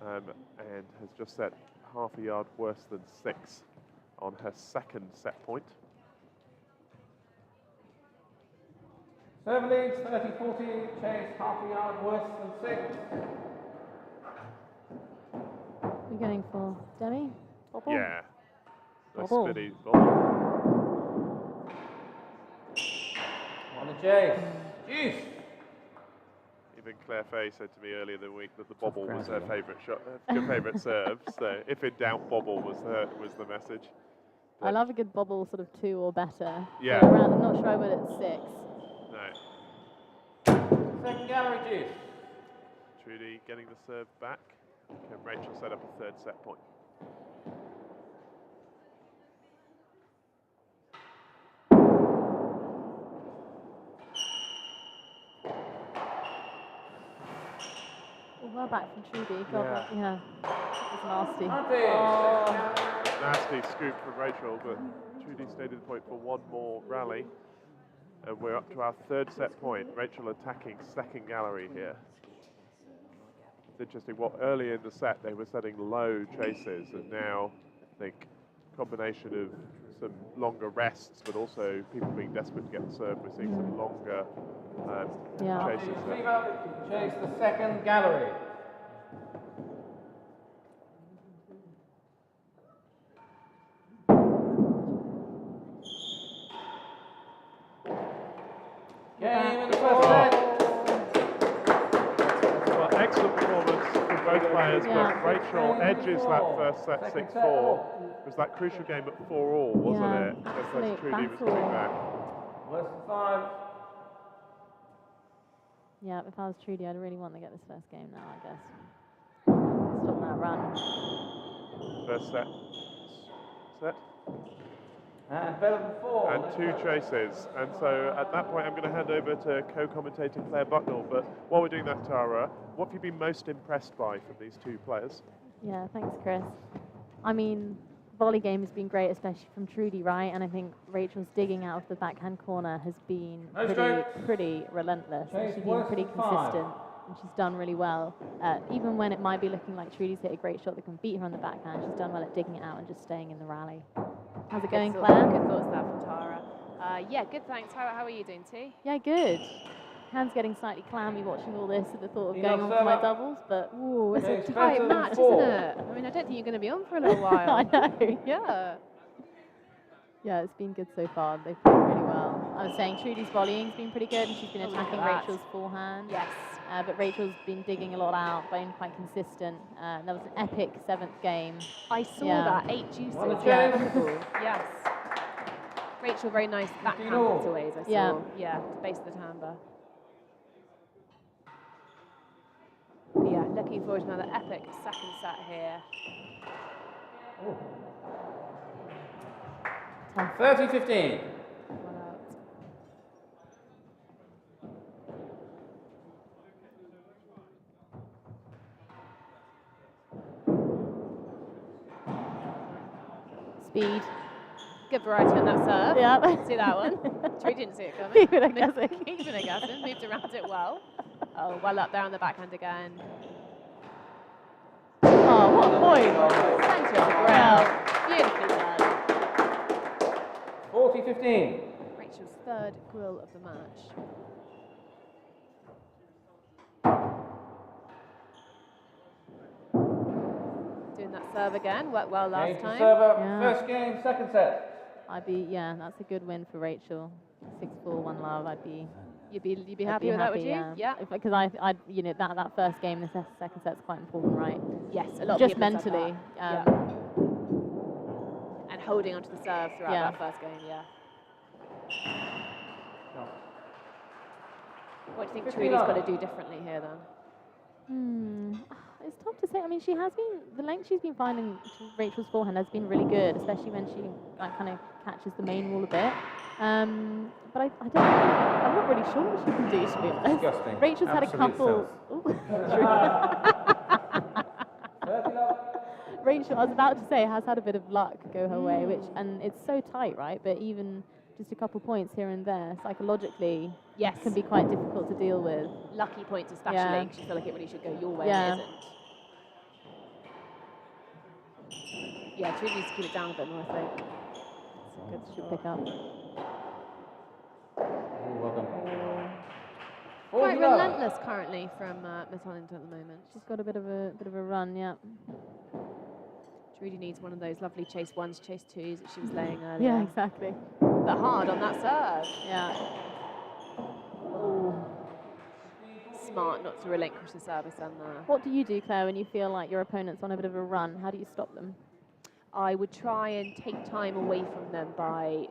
and has just set half a yard worse than 6 on her second set point. Serve leads 30-40, chase half a yard worse than 6. We're going for Demi? Bobble? Yeah. Nice Bobble. spinny bobble. On the chase. Juice. Even Claire Fay said to me earlier in the week that the bobble was her favourite shot, her favourite serve. So if in doubt, bobble was the message. I love a good bobble, sort of 2 or better. Yeah. So around, I'm not sure I would at 6. No. Second gallery, Juice. Trudi getting the serve back. Can Rachel set up a third set point? Well back from Trudi. God, yeah. That was nasty. Nasty scoop from Rachel, but Trudi stayed in the point for one more rally. And we're up to our third set point. Rachel attacking second gallery here. It's interesting, earlier in the set they were setting low chases, and now I think combination of some longer rests, but also people being desperate to get the serve, we're seeing some longer chases there. Chase the second gallery. Game in the first set. Well, excellent performance from both players, but Rachel edges that first set 6-4. It was that crucial game at 4-all, wasn't it? Just as Trudi was coming back. Worse than 5. Yeah, if I was Trudi, I'd really want to get this first game now, I guess. Stop that run. First set. And better than 4. And 2 chases. And so at that point, I'm going to hand over to co-commentator Claire Bucknell. But while we're doing that, Tara, what have you been most impressed by from these 2 players? Yeah, thanks, Chris. I mean, volley game has been great, especially from Trudi, right? And I think Rachel's digging out of the backhand corner has been pretty relentless. And she's been pretty consistent, and she's done really well. Even when it might be looking like Trudi's hit a great shot that can beat her on the backhand, she's done well at digging it out and just staying in the rally. How's it going, Claire? Good thoughts there from Tara. Yeah, good, thanks. How are you doing, T? Yeah, good. Hand's getting slightly clammy watching all this at the thought of going on for my doubles, but ooh, it's a tight match, isn't it? I mean, I don't think you're going to be on for a little while. I know. Yeah. Yeah, it's been good so far. They've played really well. I was saying Trudi's volleying's been pretty good, and she's been attacking Rachel's forehand. Yes. But Rachel's been digging a lot out, been quite consistent. That was an epic 7th game. I saw that, 8 juices. Yes. Rachel, very nice backhand cutaways, I saw. Yeah, to base of the timbre. Yeah, looking forward to another epic second set here. Tough. 30-15. Well out. Speed. Good variety on that serve. Yeah. See that one? Trudi didn't see it coming. Keeping it guessing. Keeping it guessing. Moved around it well. Oh, well up there on the backhand again. Oh, what a point. Centre of the ground. Beautifully done. 40-15. Rachel's third grill of the match. Doing that serve again. Worked well last Game to time. server. Yeah. First game, second set. That's a good win for Rachel. 6-4, 1 love. You'd be I'd happy be with that, would happy, you? yeah. Because I that first game, the second set's quite important, right? Yes, a lot of Just people have said mentally. that. And holding onto the serve throughout Yeah. that first game, yeah. What do you think 50 Trudy's got love. to do differently here then? It's tough to say. I mean, she has been, the length she's been finding to Rachel's forehand has been really good, especially when she kind of catches the main wall a bit. But I don't know. I'm not really sure what she can do, to be honest. Disgusting. Rachel's had a Absolute couple. Rachel, I was about to say, has had a bit of luck go her way, and it's so tight, right? But even just a couple points here and there, psychologically, Yes. can be quite difficult to deal with. Lucky points especially, Yeah. because you feel like it really should go your way Yeah. and it isn't. Yeah, Trudy needs to keep it down a bit more, I think. It's a good should pick up. Well done. Quite 40 love. relentless currently from Miss Hollington at the moment. She's got a bit of a run, yeah. Trudy needs one of those lovely chase ones, chase twos that she was laying earlier. Yeah, exactly. But hard on that serve. Yeah. Smart not to relinquish the service on there. What do you do, Claire, when you feel like your opponent's on a bit of a run? How do you stop them? I would try and take time away from them by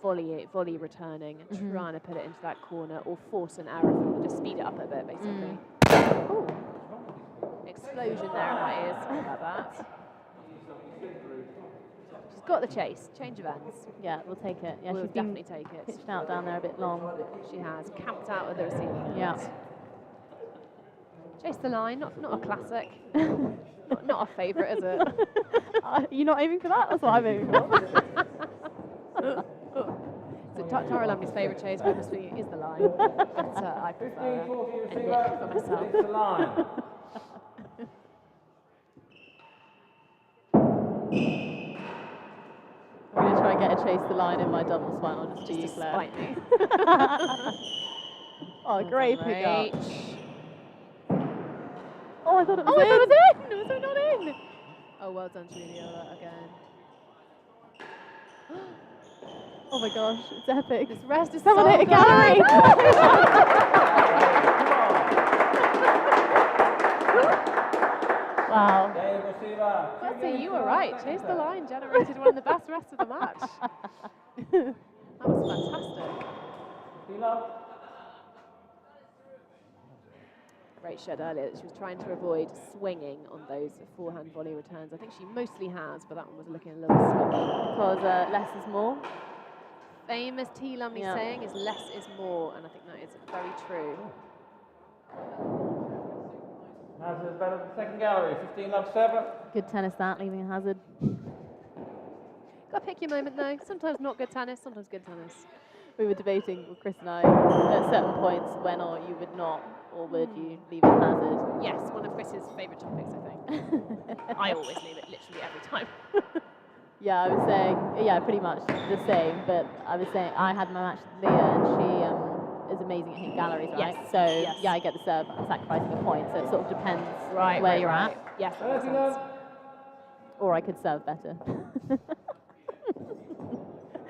volley returning and trying to put it into that corner or force an error from them, just speed it up a bit basically. Oh, Explosion there in my ears, sorry about that. She's got the chase, change of ends. yeah, we'll take it. Yeah, We'll she's been definitely take it. pitched out down there a bit long. She has, camped out with the receiving end. Yeah. Chase the line, not a classic. not a favourite, is it? You're not aiming for that? That's what I'm aiming for. So Tara Lumley's favourite chase obviously is the line, but I prefer 15-40 a receiver. nick for myself. It's the line. I'm going to try and get a chase the line in my doubles final just for you, Just to Claire. spite me. Oh, great pick up. Rach. Oh, I thought it was Oh, I in. thought it was in! Was it not in? Oh, well done, Julia, again. Oh my gosh, it's epic. This rest is Someone so hit a good. gallery. Wow. Game receiver. I'll say you were right. Chase the line generated one of the best rests of the match. That was fantastic. 50 love. Rach said earlier that she was trying to avoid swinging on those forehand volley returns. I think she mostly has, but that one was looking a little swingy. Because less is more. Famous T. Lumley saying is less is more, and I think that is very true. Hazard better than second gallery. 15 love 7. Good tennis that, leaving a hazard. Got to pick your moment though. Sometimes not good tennis, sometimes good tennis. We were debating with Chris and I at certain points when or you would not, or would you leave it hazard. Yes, one of Chris's favourite topics, I think. I always leave it literally every time. Yeah, I was saying, yeah, pretty much the same, but I was saying I had my match with Leah and she is amazing at hitting galleries, right? Yes, So, yes. yeah, I get the serve, I'm sacrificing a point, so it sort of depends Right, where right, you're right. at. Yes, that makes 30 sense. love. Or I could serve better.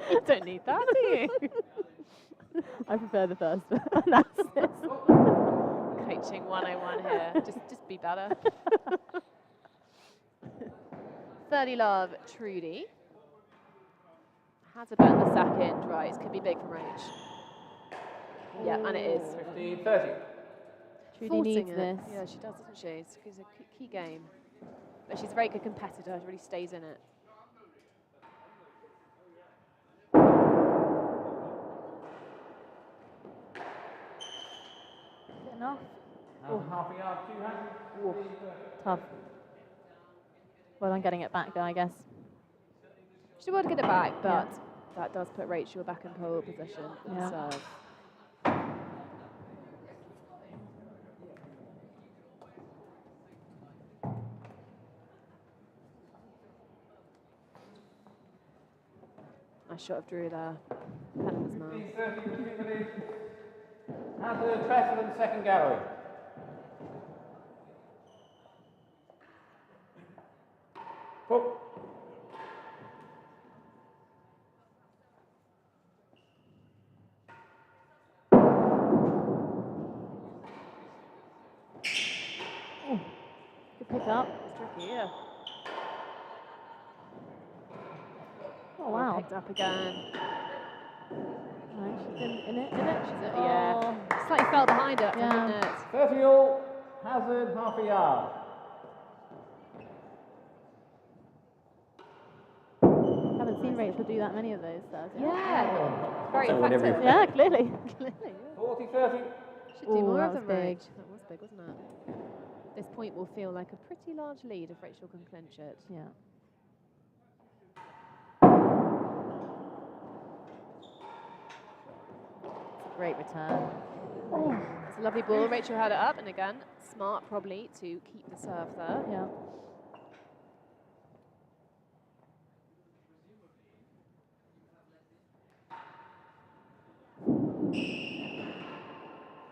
You don't need that, do you? I prefer the first analysis. Coaching 101 here. Just be better. 30 love, Trudi. Has a bet in the second, right? This could be big from Rach. Yeah, and it is. 15-30. Trudy Forcing needs it. this. Yeah, she does, doesn't she? It's a key game. But she's a very good competitor. She really stays in it. enough. Half a yard, 200. Tough. Well, I'm getting it back though, I guess. She would get it back, but Yeah. that does put Rachel back in pole position with Yeah. the serve. Nice shot of Drew there. Penalty's mouth. 30, Hazard, precedent, second gallery. Hook. Good pick up. It's tricky, yeah. Oh, wow. Picked up again. Right, she's in it, She's it, yeah. Slightly fell behind it, Yeah. didn't it? 30 all, Hazard, half a yard. Haven't seen Rachel do that many of those, serves. Yeah. Very So whenever effective. Yeah, clearly. Clearly, yeah. 40, 30. Should do Ooh, more that of was them, big. Rach. That was big, wasn't it? This point will feel like a pretty large lead if Rachel can clinch it. Yeah. It's a great return. It's a lovely ball. Rachel had it up, and again, smart probably to keep the serve there. Yeah.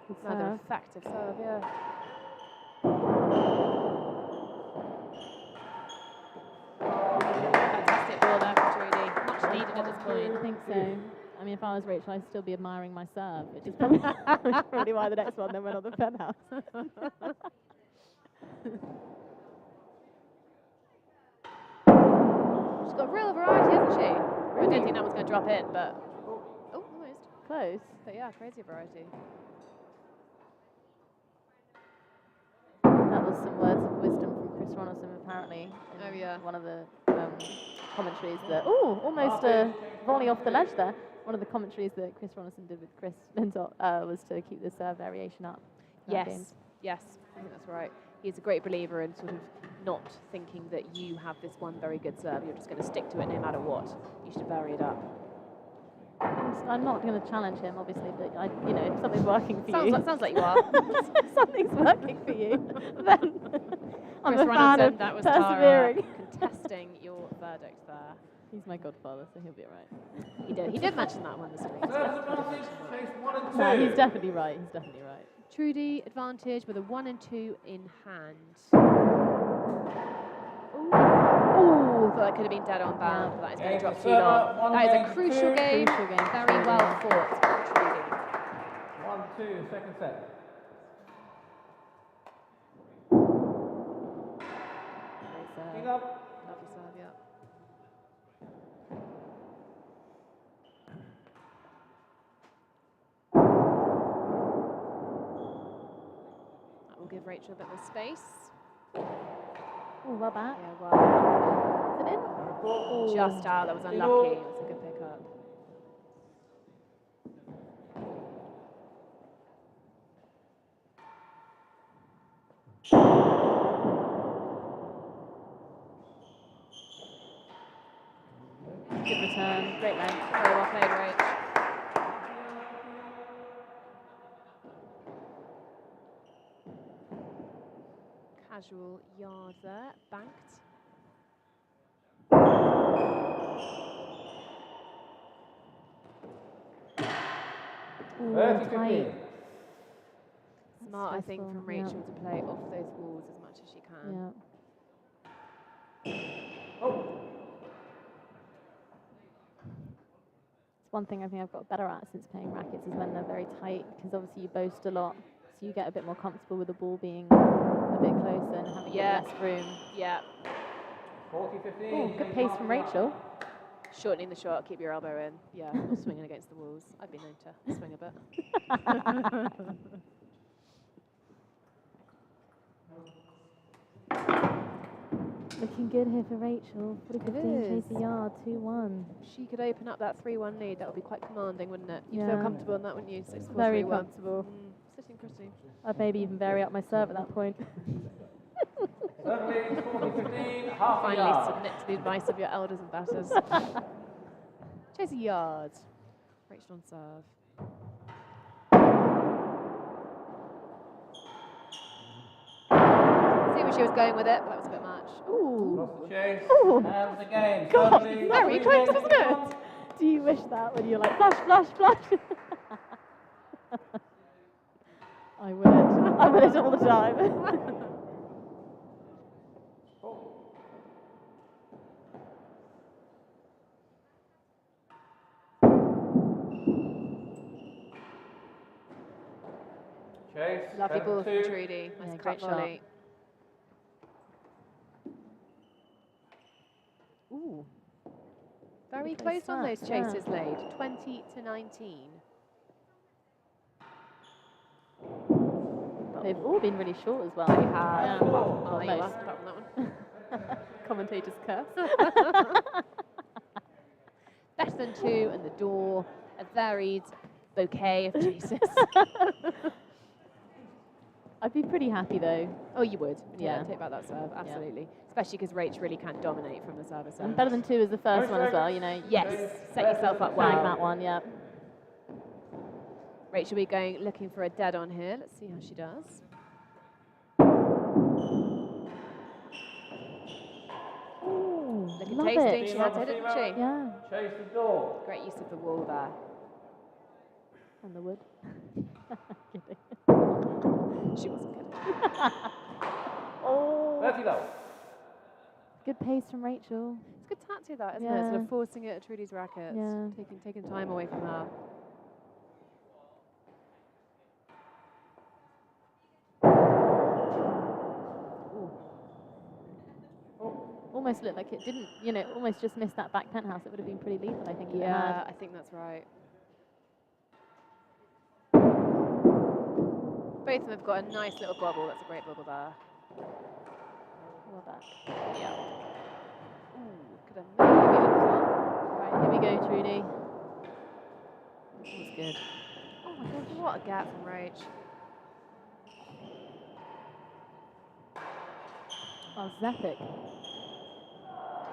Good Another serve. effective serve, yeah. Fantastic ball there from Trudi. Much needed at this point. I think so. I mean, if I was Rachel, I'd still be admiring my serve, which is probably, probably why the next one then went on the penthouse. She's got real variety, hasn't she? I didn't think that was going to drop in, but... Oh, almost. Close. But yeah, crazy variety. That was some words of wisdom from Chris Ronaldson, apparently. In Oh, yeah. One of the commentaries that... Oh, almost a volley off the ledge there. One of the commentaries that Chris Ronaldson did with Chris Lintott was to keep the serve variation up. throughout games. Yes, I think that's right. He's a great believer in sort of not thinking that you have this one very good serve. You're just going to stick to it no matter what. You should vary it up. I'm not going to challenge him, obviously, but you know, if something's working for you, Sounds like you are. if something's working for you, then I'm Chris a fan Ronaldson, of that was persevering. Tara contesting your verdict there. He's my godfather, so he'll be right. He did mention that one this week. Service advantage, chase 1 and 2. No, he's definitely right. He's definitely right. Trudi advantage with a 1 and 2 in hand. Oh, thought that could have been dead on bound, but that is going to drop too long. That is a crucial game. Crucial game. Very well fought from Trudi. 1-2, second set. Pick up. Lovely serve, yeah. That will give Rachel a bit more space. Oh, well back. Yeah, well, Is it in? just out. That was unlucky. It was a good pickup. Good return. Great length. Very well played, Rach. Casual yard there, banked. Ooh, 30-15. tight. Smart, I think, from stressful, yeah. Rachel to play off those walls as much as she can. Yeah. Oh. It's one thing I think I've got better at since playing rackets is when they're very tight, because obviously you boast a lot, so you get a bit more comfortable with the ball being a bit closer and having a bit less room. Yeah. 40-15. Ooh, good pace from Rachel. Shortening the shot, keep your elbow in. Yeah, or swinging against the walls. I've been known to swing a bit. Looking good here for Rachel. 40-15, chase is. a yard, 2-1. She could open up that 3-1 lead. That would be quite commanding, wouldn't it? You'd Yeah. feel comfortable in that, wouldn't you? 6-4, Very 3-1. comfortable. sitting pretty. I'd maybe even vary up my serve at that point. Serve leads 40-15, half a Finally yard. submit to the advice of your elders and betters. Chase a yard. Rachel on serve. See where she was going with it, but that was a bit much. Ooh. Lost the chase. Ooh. And the game. God, Serve leads very 3 close, games wasn't to it? 1. Do you wish that when you're like, flush, flush, flush? I would. I would all the time. Chase. Lovely ball from 7-2. Trudi. Nice Yeah, cut great shot. volley. Ooh. Very Pretty close close on those stats, yeah. chases laid. 20-19. They've all been really short as well. They have. Yeah. Oh, you most. are, apart from that one. Commentators curse. Better than 2 and the door. A varied bouquet of chases. I'd be pretty happy though. Oh, you would. Yeah. Take back that serve, absolutely. Especially because Rach really can dominate from the service And end. better than 2 is the first one as well, you know. Yes, set yourself up Flag well. that one, yeah. Rachel will be going looking for a dead on here. Let's see how she does. Ooh, Looking love tasty. it. She had to hit it, didn't she? Yeah, Chase the door. Great use of the wall there. and the wood. Kidding. She wasn't kidding. Oh, 30 low. good pace from Rachel. It's a good tattoo that, isn't it? Sort Yeah. of forcing it at Trudi's rackets. Yeah. Taking time away from her. Almost looked like it didn't, you know, almost just missed that back penthouse. It would have been pretty lethal, I think. If it Yeah, had. I think that's right. Both of them have got a nice little bobble. That's a great bobble there. Well back. Yeah. Ooh, could have maybe looked at. Right, here we go, Trudi. That was good. Oh my gosh, what a gap from Rach. Oh, it's epic.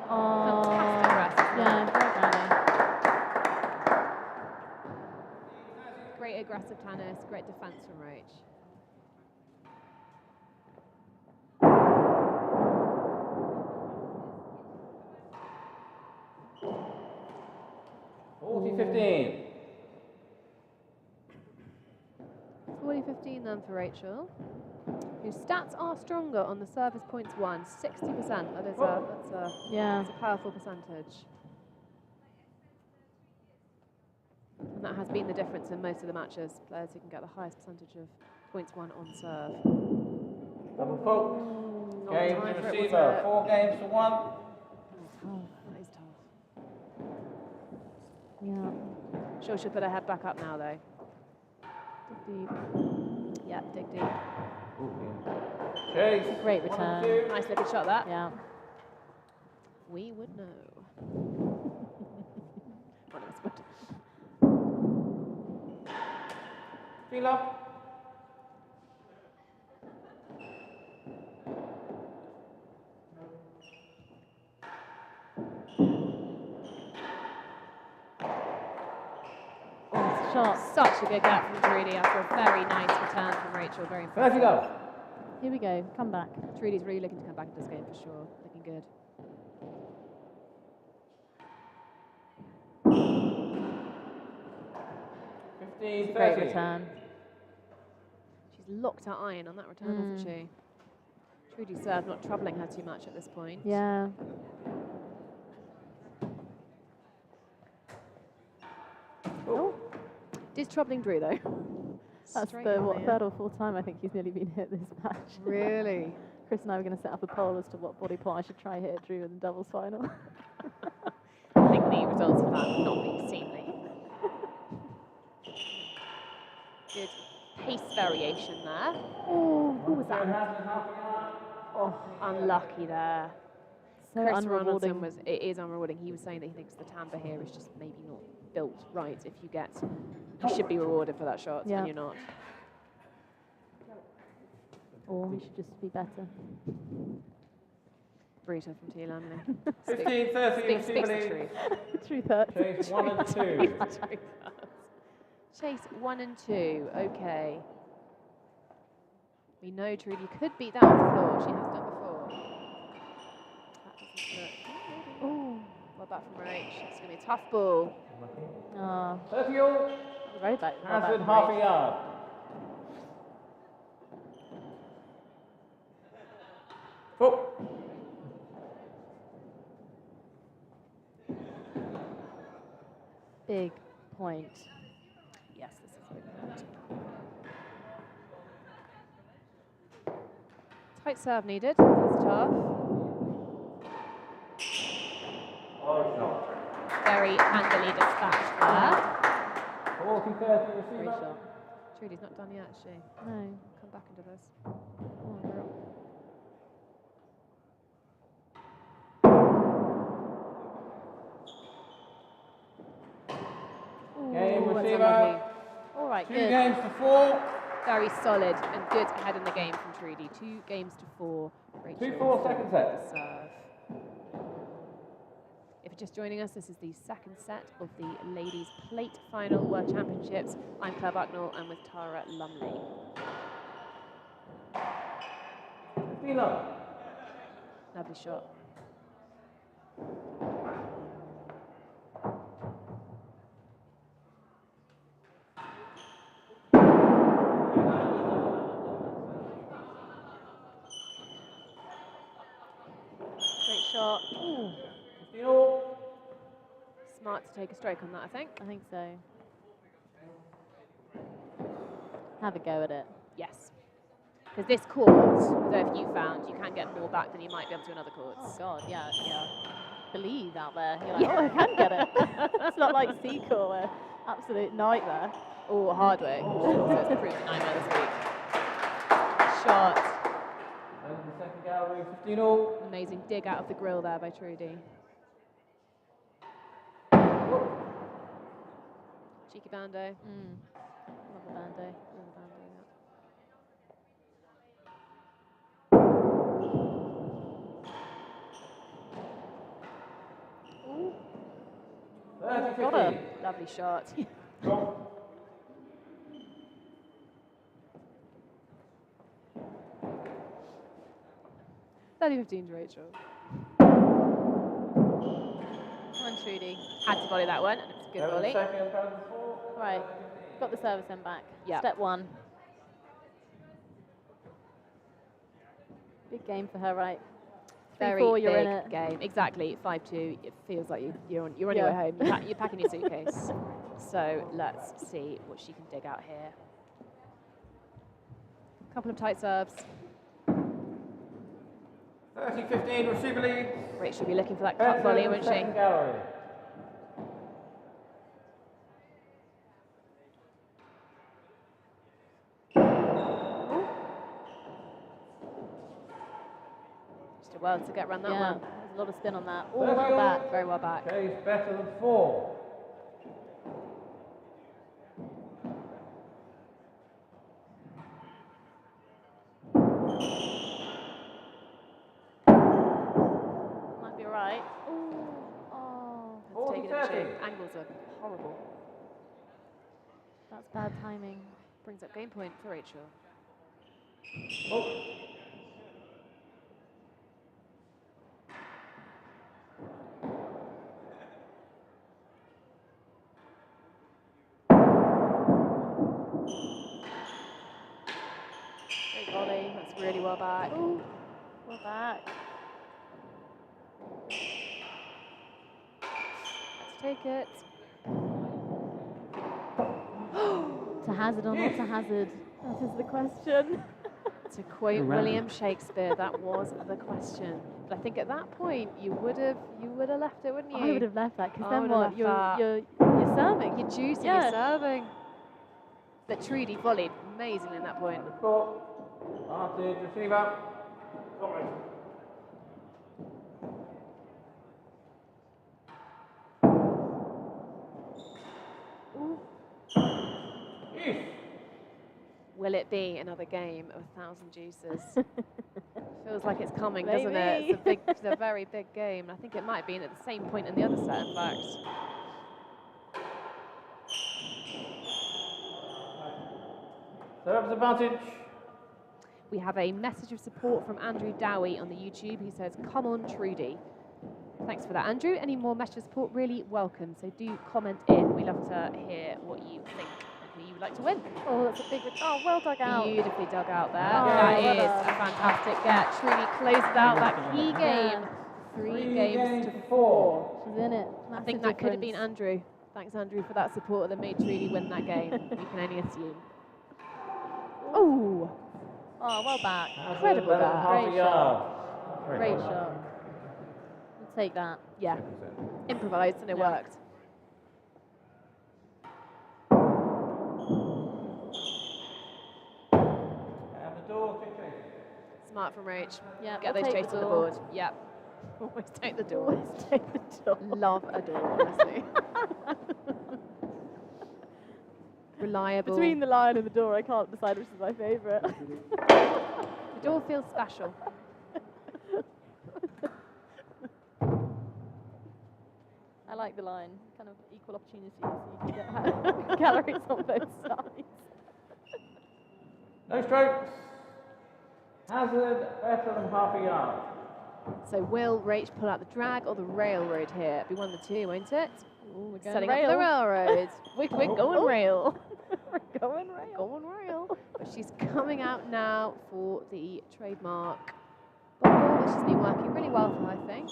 Oh, Fantastic rest. yeah, great rally. Great aggressive tennis, great defence from Rach. $40-15. 40-15 then for Rachel, whose stats are stronger on the service points won, 60%. That's Yeah. a powerful percentage. And that has been the difference in most of the matches. Players who can get the highest percentage of points won on serve. Double fault. Not Game time to for it, was receiver. it? 4 games to 1. That is tough. Yeah. Sure, she'll put her head back up now, though. Dig deep. Yeah, dig deep. Chase. Great 1 and return. 2. Nice looking shot, that. Yeah. We would know. One of us would. Feel up. Oh, shot. Such a good gap from Trudi after a very nice return from Rachel. Very 30 impressive. low. Here we go. Come back. Trudi's really looking to come back into this game for sure. Looking good. Great Great return. She's locked her iron on that return, hasn't she? Trudi's serve not troubling her too much at this point. Yeah. Oh. It is troubling Drew, though. That's Straight the on what, the third or fourth time I think he's nearly been hit this match. Really? Chris and I were going to set up a poll as to what body part I should try hit Drew in the doubles final. I think the results of that would not be seemly. Good pace variation there. Oh, Who was that? Oh, unlucky there. so Chris unrewarding. Ronaldson was, it is unrewarding. He was saying that he thinks the timbre here is just maybe not built right. If you get, you should be rewarded for that shot, Yeah. and you're not. Or we should just be better. Brita from T Lamley. 15-13, Speaks the Jubilee. truth. Truth hurts. Chase 1 and 2. Chase 1 and 2. Okay. We know Trudy could beat that off the floor. She has done before. That doesn't look. Ooh. Well back from Rach. It's going to be a tough ball. 30 all. Very bad. Hazard half a yard. Four. Big point. Yes, this is a big point. Tight serve needed. That's tough. Very handily dispatched there. 40-30 Great receiver. shot. Trudy's not done yet, is she? No. Come back into this. Come on, girl. Game Ooh, that's receiver. unlucky. All right, 2 good. games to 4. Very solid and good ahead in the game from Trudy. 2 games to 4. Rachel 2-4 second set. with the serve. If you're just joining us, this is the second set of the Ladies Plate Final World Championships. I'm Claire Bucknell and with Tara Lumley. 15 love. Lovely shot. Great shot. Ooh, 15 all. Smart to take a stroke on that, I think. I think so. Have a go at it. Yes. Because this court, I don't know if you found, you can get more back than you might be able to in other courts. Oh God, yeah. Believe out there. You're like, oh, I can get it. It's not like Seacourt, where absolute nightmare. Or Hardwick. So it's a proven nightmare this week. Shot. And the second gallery, 15 all. Amazing dig out of the grill there by Trudy. Cheeky bando. Love a bando. Another bando, yeah. 30-15. Got her. Lovely shot. Drop. 30-15 to Rachel. Come on, Trudy. Had to volley that one, and it's a good volley. Second, down to 4. Right, got the service end back. Yeah. Step 1. Big game for her, right? Very 3-4, you're big in it. game. Exactly, 5-2. It feels like you're on your way Yeah. home. You're packing your suitcase. So let's see what she can dig out here. Couple of tight serves. 30-15, receiver lead. Rachel will be looking for that cut volley, won't she? Second gallery. Just a well to get around that Yeah, one. there's a lot of spin on that. Oh, 30 well all. back. Very well back. Chase better than 4. Might be alright. Oh, Let's take it in 40-30. shape. Angles are horrible. that's bad timing. Brings up game point for Rachel. Oh. Great volley. That's really well back. Ooh, well back. Let's take it. To hazard or not to hazard? That is the question. To quote Around. William Shakespeare, that was the question. But I think at that point you would have left it, wouldn't you? I would have left that because I then would have what? left that. You're serving. You're juicing, Yeah. you're serving. But Trudy volleyed amazingly in that point. Court. Advantage, receiver. Will it be another game of 1,000 juices? Feels like it's coming, doesn't Maybe. it? It's a very big game. I think it might have been at the same point in the other set, in fact. Serves advantage. We have a message of support from Andrew Dowie on the YouTube who says, "Come on, Trudi." Thanks for that, Andrew. Any more message of support, really welcome. So do comment in. We love to hear what you think and who you would like to win. Oh, that's a big one. Oh, well dug out. Beautifully dug out there. Oh, That well is a done. fantastic get. Trudi closes out that key game. Yeah. 3 games to 4. She's in it. I think that could have been Andrew. Thanks, Andrew, for that support that made Trudi win that game. We can only assume. Oh, Oh, well back. incredible Hazard, that. half a Great yard. Great shot. We'll take that. Yeah, improvised and it Yeah. worked. And the door, kick chase. Smart from Roach. Yeah, Get we'll those take chases the on the door. board. Yep. Always take the door. Always take the door. Love a door, honestly. Reliable. Between the lion and the door, I can't decide which is my favourite. The door feels special. I like the line. Kind of equal opportunity, so you can get calories on both sides. No strokes. Hazard, better than half a yard. So will Rach pull out the drag or the railroad here? It'll be one of the two, won't it? Ooh, we're going Setting rail. up the railroad. We're going rail. We're going rail. Going rail. But she's coming out now for the trademark bubble, which has been working really well for her, I think.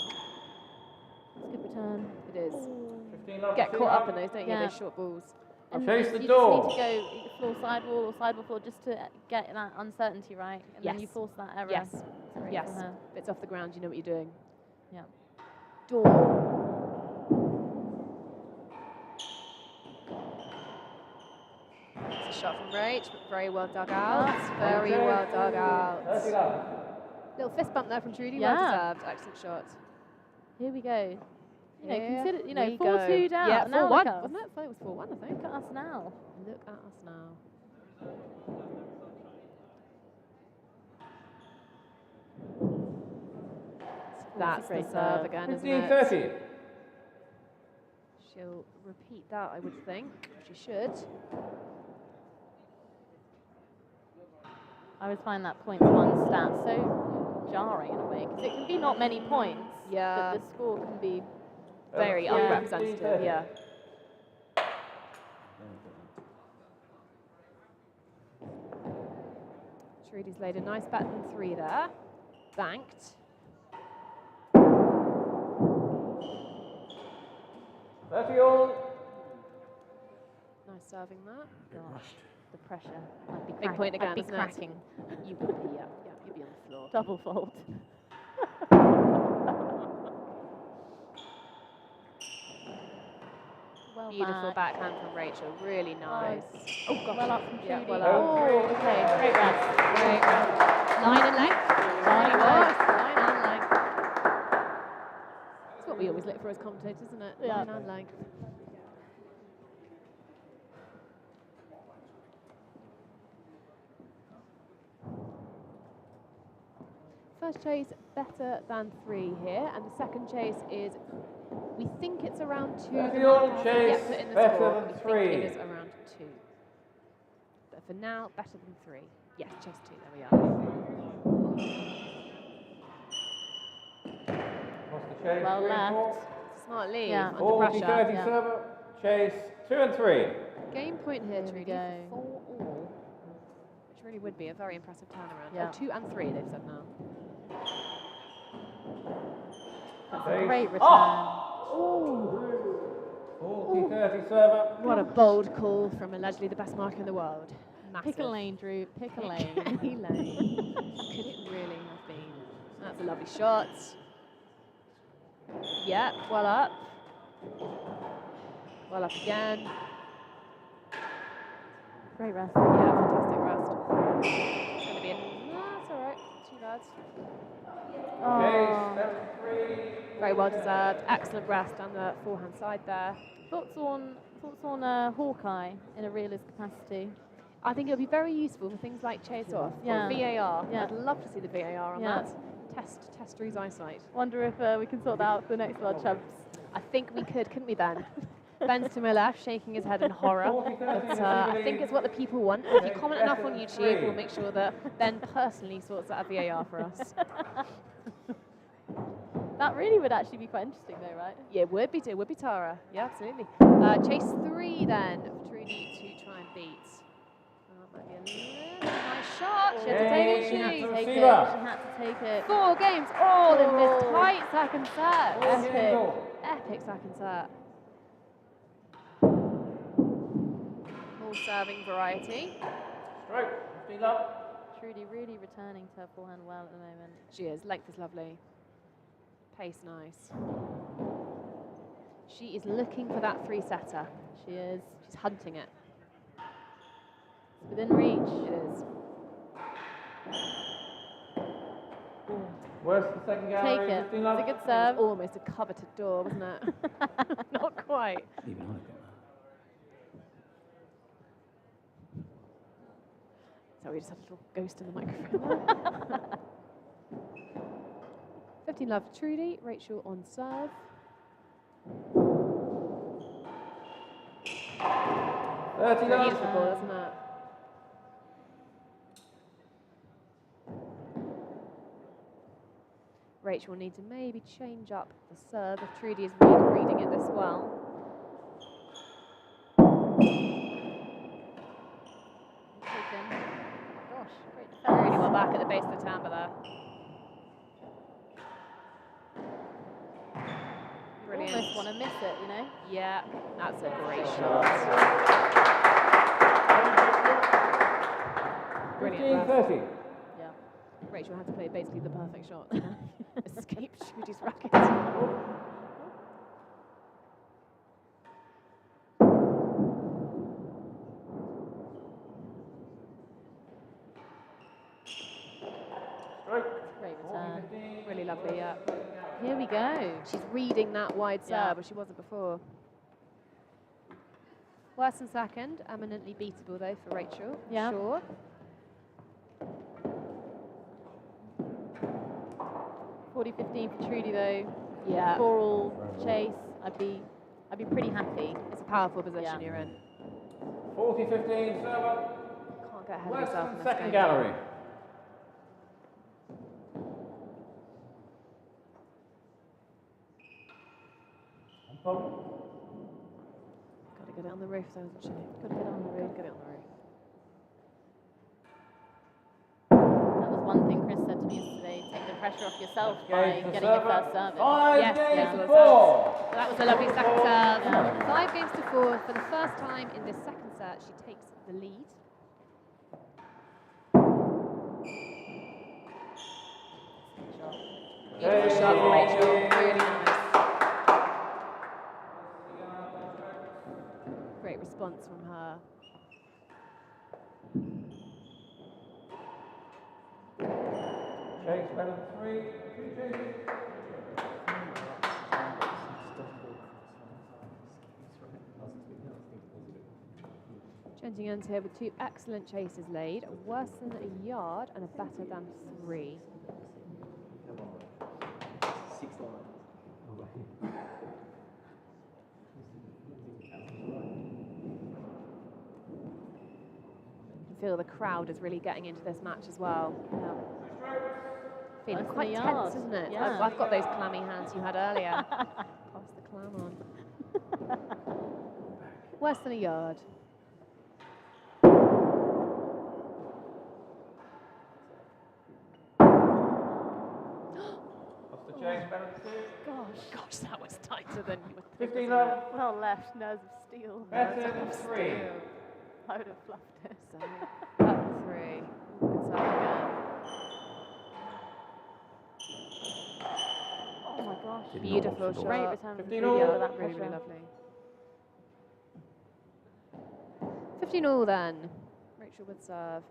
It's a good return. It is. 15 love Get to caught see up in that. those, don't you? Yeah. Those short balls. And Chase the you door. just need to go floor sidewall or sidewall floor just to get that uncertainty right, and then you Yes. force that error. Yes. straight Yes. from her. If it's off the ground, you know what you're doing. Yeah. Door. It's a shot from Rach, but very well dug out. Very well dug out. 30 love. Little fist bump there from Trudi. Yeah. Well deserved. Excellent shot. Here we go. You know, Here consider, we 4-2 down. Yeah, Now 4-1, look at us. wasn't it? I thought it was 4-1, I think. Look at us now. Look at us now. That's the great serve serve. again, isn't 15, it? 30. She'll repeat that, I would think. She should. I always find that points one stat so jarring in a way, because it can be not many points, Yeah. but the score can be. Very Yeah. unrepresentative, yeah. Trudy's laid a nice bet on 3 there. Banked. 30 all. Nice serving that. Gosh, the pressure. I'd be Big point again, I'd be isn't it? cracking. You would be, yeah. Yeah, you'd be on the floor. Double fault. Well Beautiful back. backhand from Rachel. Really nice. Oh, gosh. Well up from Yeah, Trudi. well up. Oh, okay. Great rest. Great round. Line and length. Line and length. Line and length. That's what we always look for as commentators, isn't it? Yeah. Line and length. First chase better than 3 here, and the second chase is, we think it's around 2. That's the old chase, Yeah, put in the better score. than We think 3. it is around 2. But for now, better than 3. Yes, chase 2, there we are. What's the chase? Well 3 and 4. left. Smart lead, Yeah. under 40, pressure. 30 Yeah. server. Chase 2 and 3. Game point here, Here we Trudy, go. for 4-all, which really would be a very impressive turnaround. Yeah. Oh, 2 and 3, they've said now. That's a Chase. great return. Oh! 40, 30 server. What a bold call from allegedly the best marker in the world. Massive. Pick a lane, Drew. Pick a lane. Any lane. Could it really have been? That's a lovely shot. Yeah, well up. Well up again. Great rest. Yeah, fantastic rest. It's going to be a... No, it's all right. Too bad. Chase Oh. 7 and 3. Very well deserved. Excellent rest down the forehand side there. Thoughts on Hawkeye in a realist capacity? I think it would be very useful for things like chase off, Yeah. or VAR. Yeah. I'd love to see the VAR on Yeah. that. Test Drew's eyesight. Wonder if we can sort that out for the next World Champs. I think we could, couldn't we, Ben? Ben's to my left, shaking his head in horror. But I think it's what the people want. If you comment enough on YouTube, we'll make sure that Ben personally sorts out a VAR for us. That really would actually be quite interesting, though, right? Yeah, it would be Tara. Yeah, absolutely. Chase 3 then for Trudi to try and beat. Might be a nice shot. She had to take it. She had to take it. She Receiver. had to take it. 4 games all in this tight second set. Epic. Epic second set. All serving variety. Stroke. 15 love. Trudi really returning to her forehand well at the moment. She is. Length is lovely. Pace nice. She is looking for that 3-setter. She is. She's hunting it. It's within reach. It is. Where's the second gallery? Take it. 15 It's love. a good It serve. was almost a coveted door, wasn't it? Not quite. Even I got that. So we just had a little ghost in the microphone. 15 love for Trudi. Rachel on serve. Beautiful ball, isn't it? Rachel will need to maybe change up the serve if Trudi is reading it this well. Taken. Gosh, great defense. Really well back at the base of the timbre there. Brilliant. Almost want to miss it, you know? Yeah, that's a great shot. 15, Brilliant. 30. Yeah. Rachel had to play basically the perfect shot. Escape Trudi's racket. Stroke. Great return. 15. Really lovely, yeah. Here we go. She's reading that wide serve, Yeah. but she wasn't before. Worse than second, eminently beatable though for Rachel. Yeah. Sure. (40-15) for Trudi though. Yeah. 4-all chase. I'd be pretty happy. It's a powerful position Yeah. you're in. 40-15, server. Can't get ahead of Where's yourself in the this second game. gallery? Got to get it on the roof though, isn't she? Got to get it on the roof. Get it on the roof. That was one thing Chris said to me yesterday. Take the pressure off yourself by Games for getting your server. first service. 5 Yes, games yes, to well, 4. So that was a lovely second serve. Yeah. 5 games to 4 for the first time in this second set. She takes the lead. Beautiful shot from Rachel. Really nice. Great response from her. Chase better than 3. 2 chases. Changing ends here with 2 excellent chases laid, worse than a yard and a better than 3. You can feel the crowd is really getting into this match as well. Feeling Worse than quite a tense, yard. isn't it? Yeah. I've got those clammy hands you had earlier. Pass the clam on. Worse than a yard. What's the chase better than 2? Gosh, that was tighter than you would think. 15 wasn't love. Well left, nerves of steel. Better than 3. I would have fluffed it. it? So, up 3. Good serve again. Oh my gosh. Did not Beautiful watch the shot. ball. Great return from 15 Trudi all. under that Really, pressure. really lovely. 15 all then. Rachel with serve.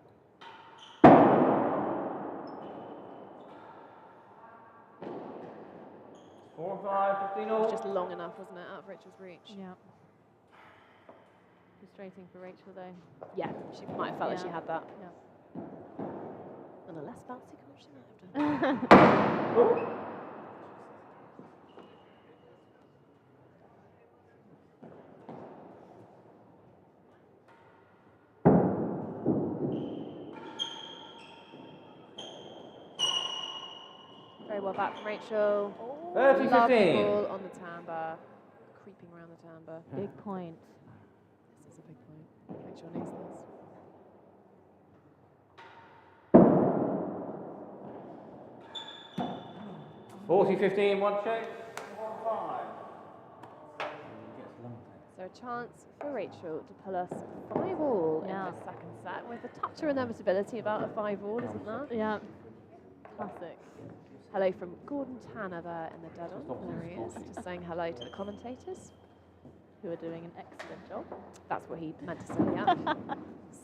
Four and 5, 15 all. Just long enough, wasn't it? Out of Rachel's reach. Yeah. Just frustrating for Rachel though. Yeah, she might have felt like she Yeah. had that. Yeah. On a less bouncy course, she might have done. Very well back from Rachel. 30, Lovely 15. ball on the timbre, creeping around the timbre. Big point. This is a big point. Rachel needs this. 40-15, one chase, 1-5. So a chance for Rachel to pull us 5-all Yeah. in the second set with a touch of inevitability about a 5-all, isn't that? Yeah. Classic. Hello from Gordon Tanner there in the dead on. There he is, just saying hello to the commentators. Who are doing an excellent job. That's what he meant to say, yeah.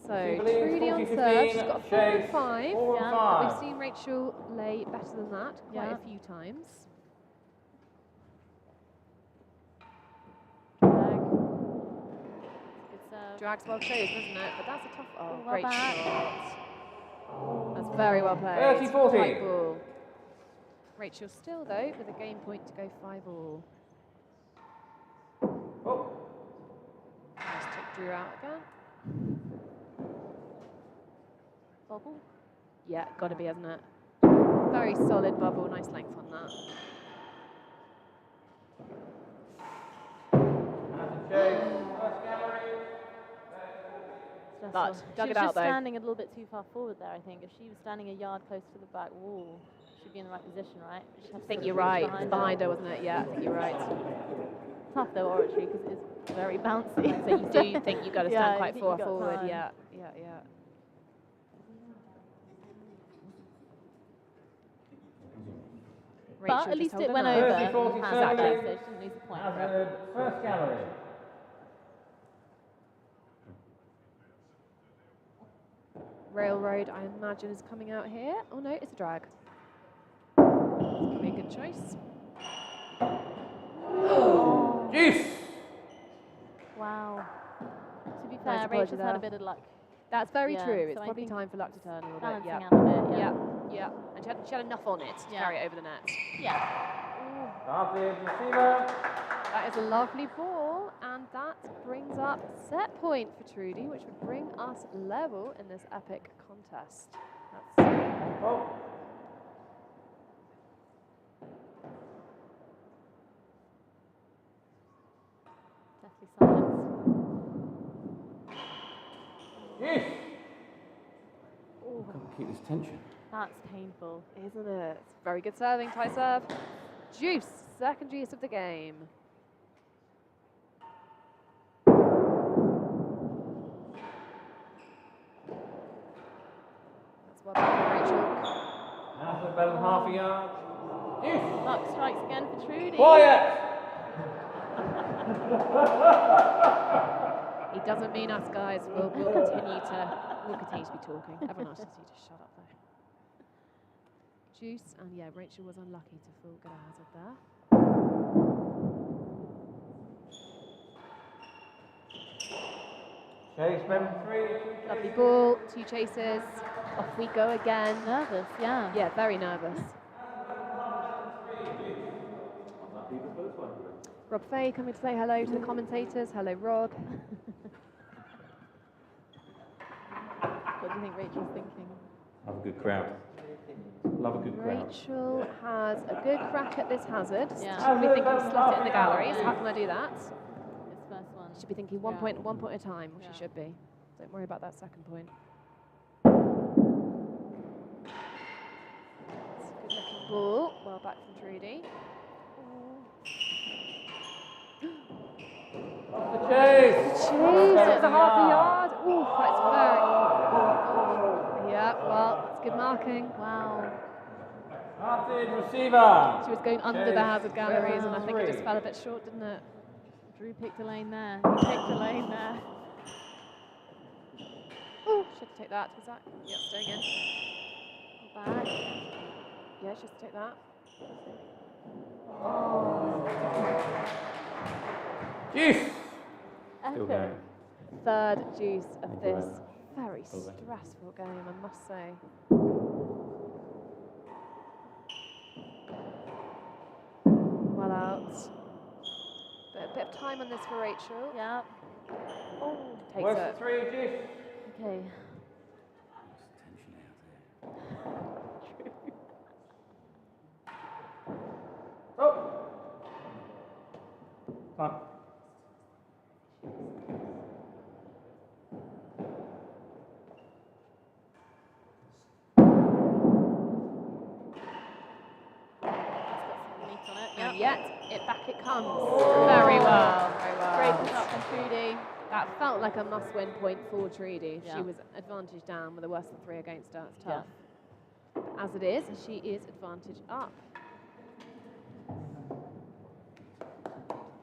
So Jubilee, Trudi on 40-15, serve, she's got a 4 and chase, 5. 4 and Yeah. But 5. we've seen Rachel lay better than that quite Yeah. a few times. Drag. Good serve. Drag's well chosen, isn't it? But that's a tough. Oh, Well great back. shot. That's very well played. 30-40. Tight ball. Rachel still though with a game point to go 5-all. Oh, Nice took Drew out again. Bobble. Yeah, got to be, hasn't it? Very solid bubble, nice length on that. and a chase, first gallery. But She dug was it just out though. standing a little bit too far forward there, I think. If she was standing a yard close to the back wall, she'd be in the right position, right? I think you're right. It's behind her, wasn't it? Yeah, I think you're right. Tough though, Oratory, because it's very bouncy. So you do think you've got to Yeah, stand I quite think far you've got forward. time. Yeah. But Rachel at least just it holding went on. over. 30, 40, Exactly, 30. so she didn't lose the point. Hazard, first gallery. Railroad, I imagine, is coming out here. Oh no, it's a drag. It's probably a good choice. Juice. Wow. To be Nice fair, apology Rachel's had there. a bit of luck That's very Yeah, true. so It's I probably think time for luck to turn a little bit. balancing Yeah. out a bit. Yeah. Yeah. And she had enough on it to Yeah. carry it over the net. Yeah. Started, receiver. That is a lovely ball, and that brings up set point for Trudi, which would bring us level in this epic contest. That's Oh, Deathly silence. juice. Got to keep this tension. That's painful. isn't it? Very good serving, tie serve. Juice, second juice of the game. That's well back for Rachel. Hazard, better than half a yard. Juice. Luck strikes again for Trudi. Quiet. He doesn't mean us, guys. We'll continue to be talking. Everyone else just need to shut up though. Juice, and yeah, Rachel was unlucky to fall get a hazard there. Chase, member 3. Lovely ball, 2 chases. Off we go again. Nervous, yeah. Yeah, very nervous. Rob Fay coming to say hello to the commentators. Hello, Rob. What do you think Rachel's thinking? Love a good crowd. Love a good crowd. Rachel has a good crack at this hazard. Yeah. She should be thinking slot it in the galleries. How can I do that? This first one. She should be thinking one Yeah. point at a time, which Yeah. she should be. Don't worry about that second point. It's a good looking ball. Well back from Trudi. The chase. Jeez, it's a half a yard. Ooh, that's very. Yeah, well, it's good marking. Wow. Started, receiver. She was going under the hazard galleries, and I think it just fell a bit short, didn't it? Drew picked a lane there. He picked a lane there. Oh, she had to take that. Was that? Yeah, staying in. Back. Yeah, she has to take that. Juice. Still Epic. going. third deuce of Thank you this very much. very Well done. stressful game, I must say. Well out. But a bit of time on this for Rachel. Yeah. Oh. Takes Worst it. of 3, deuce. Okay. Tension out there. Oh. Time. Meat on it. And Yep. yet, back it comes. Very well, very well. Great shot from Trudi. That felt like a must-win point for Trudi. Yeah. She was advantage down with a worse than 3 against her. It's tough. As it is, she is advantage up.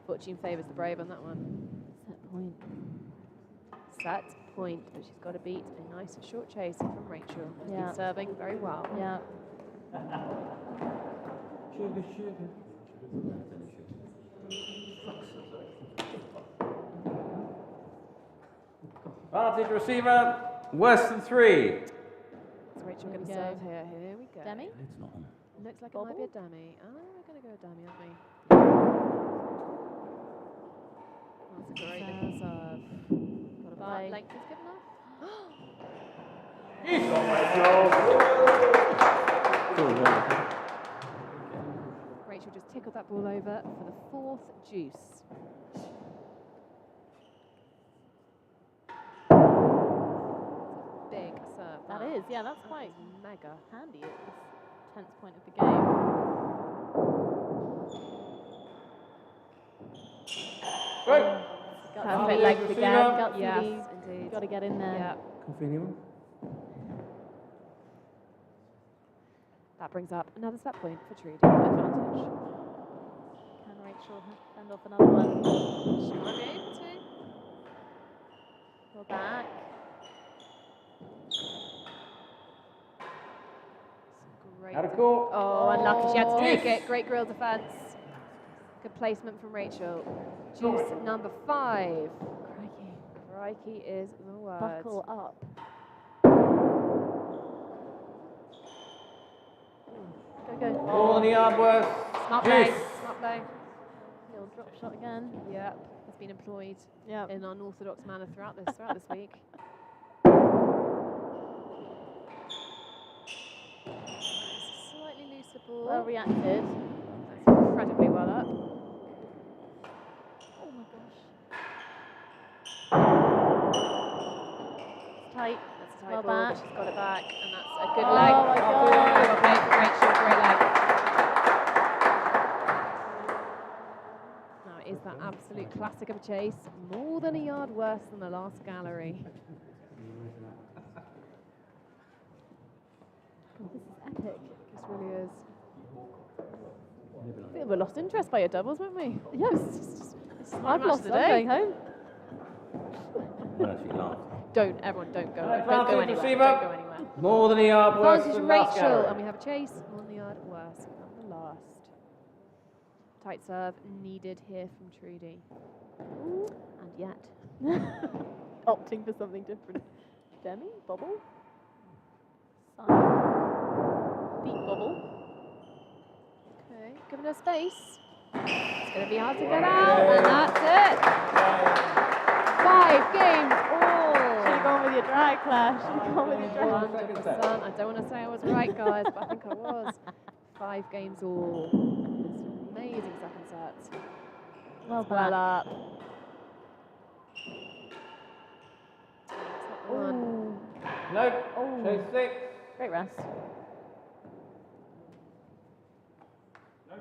Fortune favours the brave on that one. Set point. Set point, but she's got to beat a nice short chase from Rachel. She's Yeah. been serving very well. Yeah. Sugar, sugar. Advantage receiver, worse than 3. Is Rachel going to Here we serve go. here? Here we go. Demi? It's not on. Looks like it might be a Bobble? dummy. Oh, we're going to go a dummy, aren't we? That's a great looking serve. Got a Bye. butt length is good enough. Rachel just tickled that ball over for the 4th deuce. Big serve. That is. Yeah, that's That quite is mega. handy at this tense point of the game. Good. Perfect length Receiver. again. Gutsy Yes, lead. indeed. Got to get in there. Yeah. Coffee anyone? That brings up another set point for Trudi. Advantage. Can Rachel fend off another one? She might be able to. Go back. Great. Out of court. Oh, unlucky. She had to take it. Great grill defence. Good placement from Rachel. Juice number 5. Crikey. Crikey is the word. Buckle up. Go, go. All in the yard worth. Smart play. Juice. Smart play. Little drop shot again. Yep. It's been employed Yeah. in an unorthodox manner throughout this week. Slightly looser ball. Well reacted. That's incredibly well up. Oh my gosh. It's tight. That's a tight Well ball, but back. she's got it back, and that's a good Oh leg. my God. Good play for Rachel, great leg. Now, is that absolute classic of a chase more than a yard worse than the last gallery? God, this is epic. This really is. I think we lost interest by your doubles, weren't we? Yes. I've lost it. I'm going home. Well, actually laughed. Everyone don't go Advantage anywhere. receiver. Don't go anywhere. More than a yard worse Advantage than last Rachel, gallery. and we have a chase on the yard worse than the last. Tight serve needed here from Trudi. And yet. Opting for something different. Demi? Bobble? Side. Deep bobble. Okay, giving her space. It's going to be hard to get out, and that's it. 5 games all. Should have gone with your drag, Claire. Should have gone with your drag. 100%. I don't want to say I was right, guys, but I think I was. 5 games all. This amazing second set. Well Well back. up. That's not the one. Ooh. No. Oh. Chase 6. Great rest. No.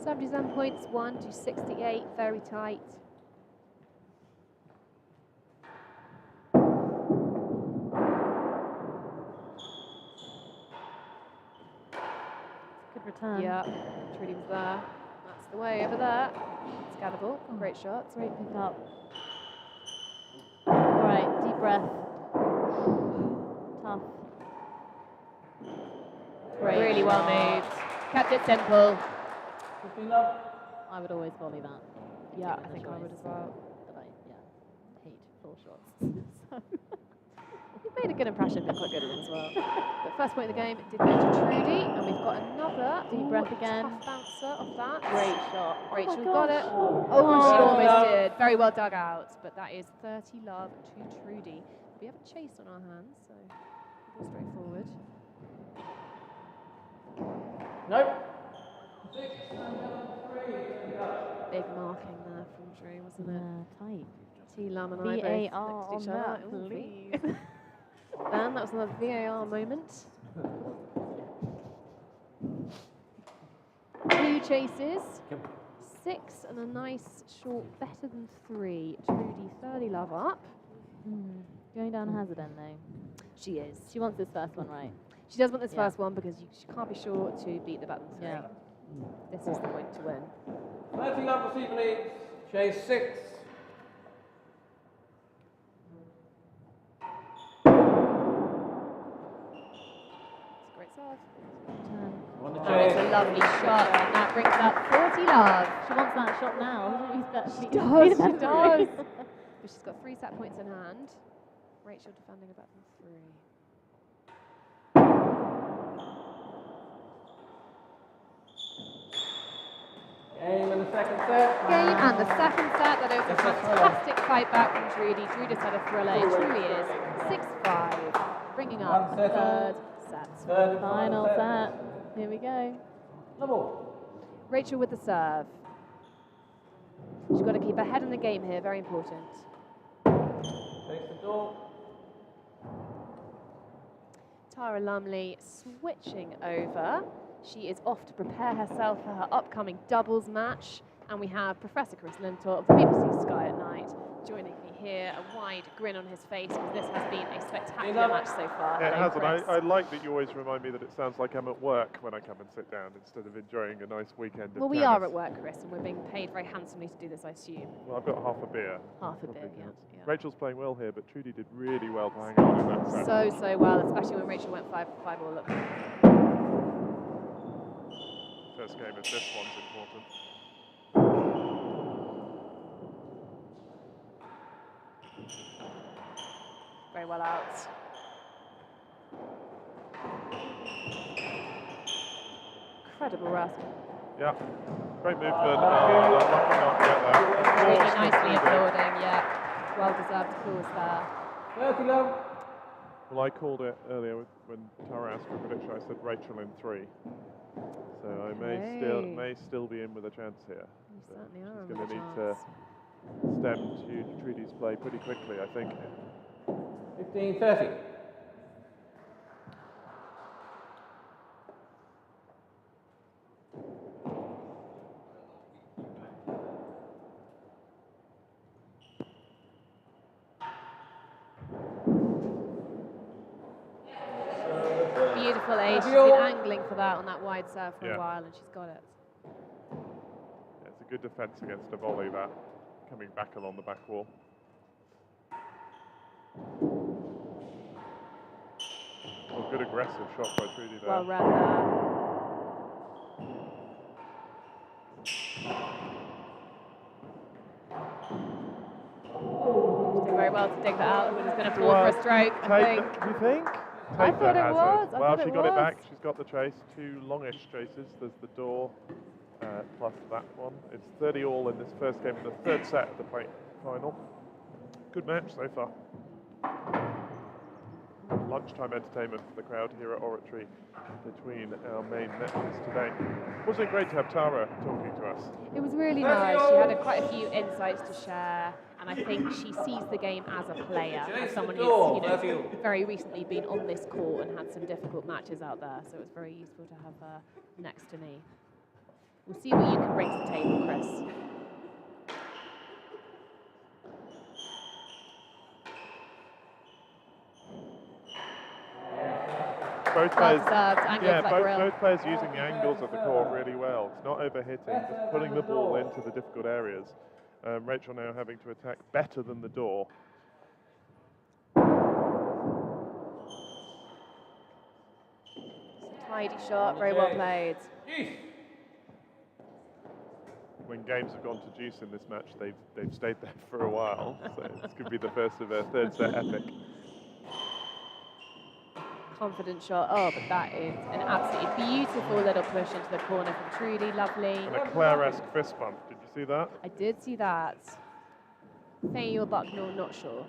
77 points, 1 to 68, very tight. Good return. Yeah, Trudi was there. That's the way over there. Scatterball, great shots. Great pick up. All right, deep breath. Tough. Great. Really well moved. Kept it simple. 15 love. I would always volley that. Yeah, I Given the think I would choice. as well. But 4 shots. You've made a good impression, been quite good at them as well. But first point of the game did go to Trudi, and we've got another Deep breath again. tough bouncer off that. Great shot. Rachel Oh got my it. gosh. Oh, she Oh. almost did. Very well dug out, but that is 30 love to Trudi. We have a chase on our hands, so pretty straightforward. Nope. Big marking there from Drew, wasn't it? Tight. T-Lam and I both VAR next to on each other. that, Ooh, please. Ben, that was another VAR moment. 2 chases, 6 and a nice short, better than 3. Trudi 30 love up. Going down hazard end though. She is. She wants this first one right. She does want this Yeah. first one because she can't be sure to beat the button 3. Yeah. This is the point to win. 30 love receiver leads. Chase 6. It's a great serve. On the And it's a chase. lovely shot, and that brings up 40 love. She wants that shot now. She does. But she's got 3 set points in hand. Rachel defending a button 3. Game and the second set. Game and the second set. That is a fantastic fight back from Trudi. Trudi's had a thriller. It truly is. 6-5, bringing up One the set third all. set. Third and Final set. set. Here we go. Level. Rachel with the serve. She's got to keep her head in the game here. Very important. Chase the door. Tara Lumley switching over. She is off to prepare herself for her upcoming doubles match. And we have Professor Chris Lintor of the BBC Sky at Night joining me here, a wide grin on his face, because this has been a spectacular match so far. Yeah, it Hello, has, and Chris. I like that you always remind me that it sounds like I'm at work when I come and sit down instead of enjoying a nice weekend of Well, we tennis. are at work, Chris, and we're being paid very handsomely to do this, I assume. Well, I've got half a beer. Half a Probably beer, yeah, counts. yeah. Rachel's playing well here, but Trudi did really well to hang on in that set. So well, especially when Rachel went 5 all up. First game of this one's important. Very well out. Incredible rascal. Yeah, great movement. Lucky not to get that. Really Forced nicely Trudi. applauding, yeah. Well deserved applause there. 30 love. Well, I called it earlier when Tara asked for a prediction. I said Rachel in 3. So I Okay. may still be in with a chance here. You So certainly are. she's on going the to need to chance. stem Trudi's play pretty quickly, I think. 15-30. Beautiful ace. She's been angling for that on that wide serve for Yeah. a while, and she's got it. Yeah, it's a good defence against a volley, that, coming back along the back wall. Oh, good aggressive shot by Trudi there. Well read there. She did very well to dig that out. We're just going to fall for a stroke, I think. You think? I Take thought the it hazard. was. I Well, thought she it got it was. back. She's got the chase. 2 longish chases. There's the door plus that one. It's 30 all in this first game, the third set of the final. Good match so far. Lunchtime entertainment for the crowd here at Oratory between our main matches today. Wasn't it great to have Tara talking to us? It was really nice. She had quite a few insights to share, and I think she sees the game as a player, as someone who's very recently been on this court and had some difficult matches out there. So it was very useful to have her next to me. We'll see what you can bring to the table, Chris. Both players, both players using the angles of the court really well. It's not overhitting, just putting the ball into the difficult areas. Rachel now having to attack better than the door. Tidy shot, very well played. when games have gone to juice in this match, they've stayed there for a while. So this could be the first of a third set epic. Confident shot. Oh, but that is an absolutely beautiful little push into the corner from Trudi. Lovely. And a Claire-esque fist bump. Did you see that? I did see that. Faye or Bucknell, not sure.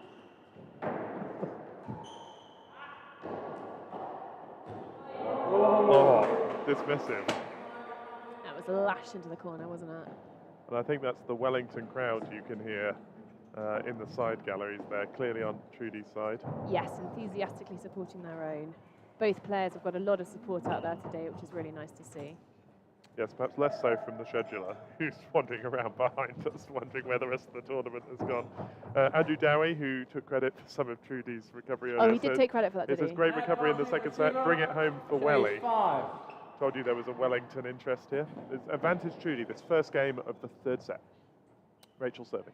Oh, dismissive. That was a lash into the corner, wasn't it? And I think that's the Wellington crowd you can hear in the side galleries there, clearly on Trudy's side. Yes, enthusiastically supporting their own. Both players have got a lot of support out there today, which is really nice to see. Yes, perhaps less so from the scheduler, who's wandering around behind us, wondering where the rest of the tournament has gone. Andrew Dowie, who took credit for some of Trudy's recovery earlier. Oh, he did take credit for that, did It says he? great recovery in the second set, bring it home for Welly. 5. Told you there was a Wellington interest here. It's advantage Trudy, this first game of the third set. Rachel serving.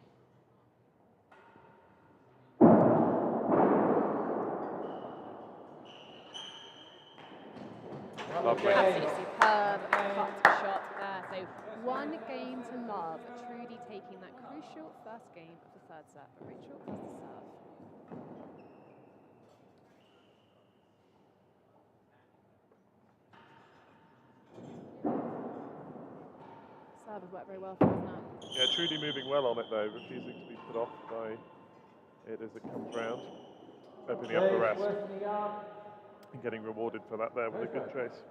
Lovely. Absolutely superb cut shot there. So 1 game to love. Trudi taking that crucial first game of the third set. But Rachel has the serve. Serve has worked very well for us now. Yeah, Trudy moving well on it though, refusing to be put off by it as it comes round. Opening up the rest. And getting rewarded for that there with a good chase.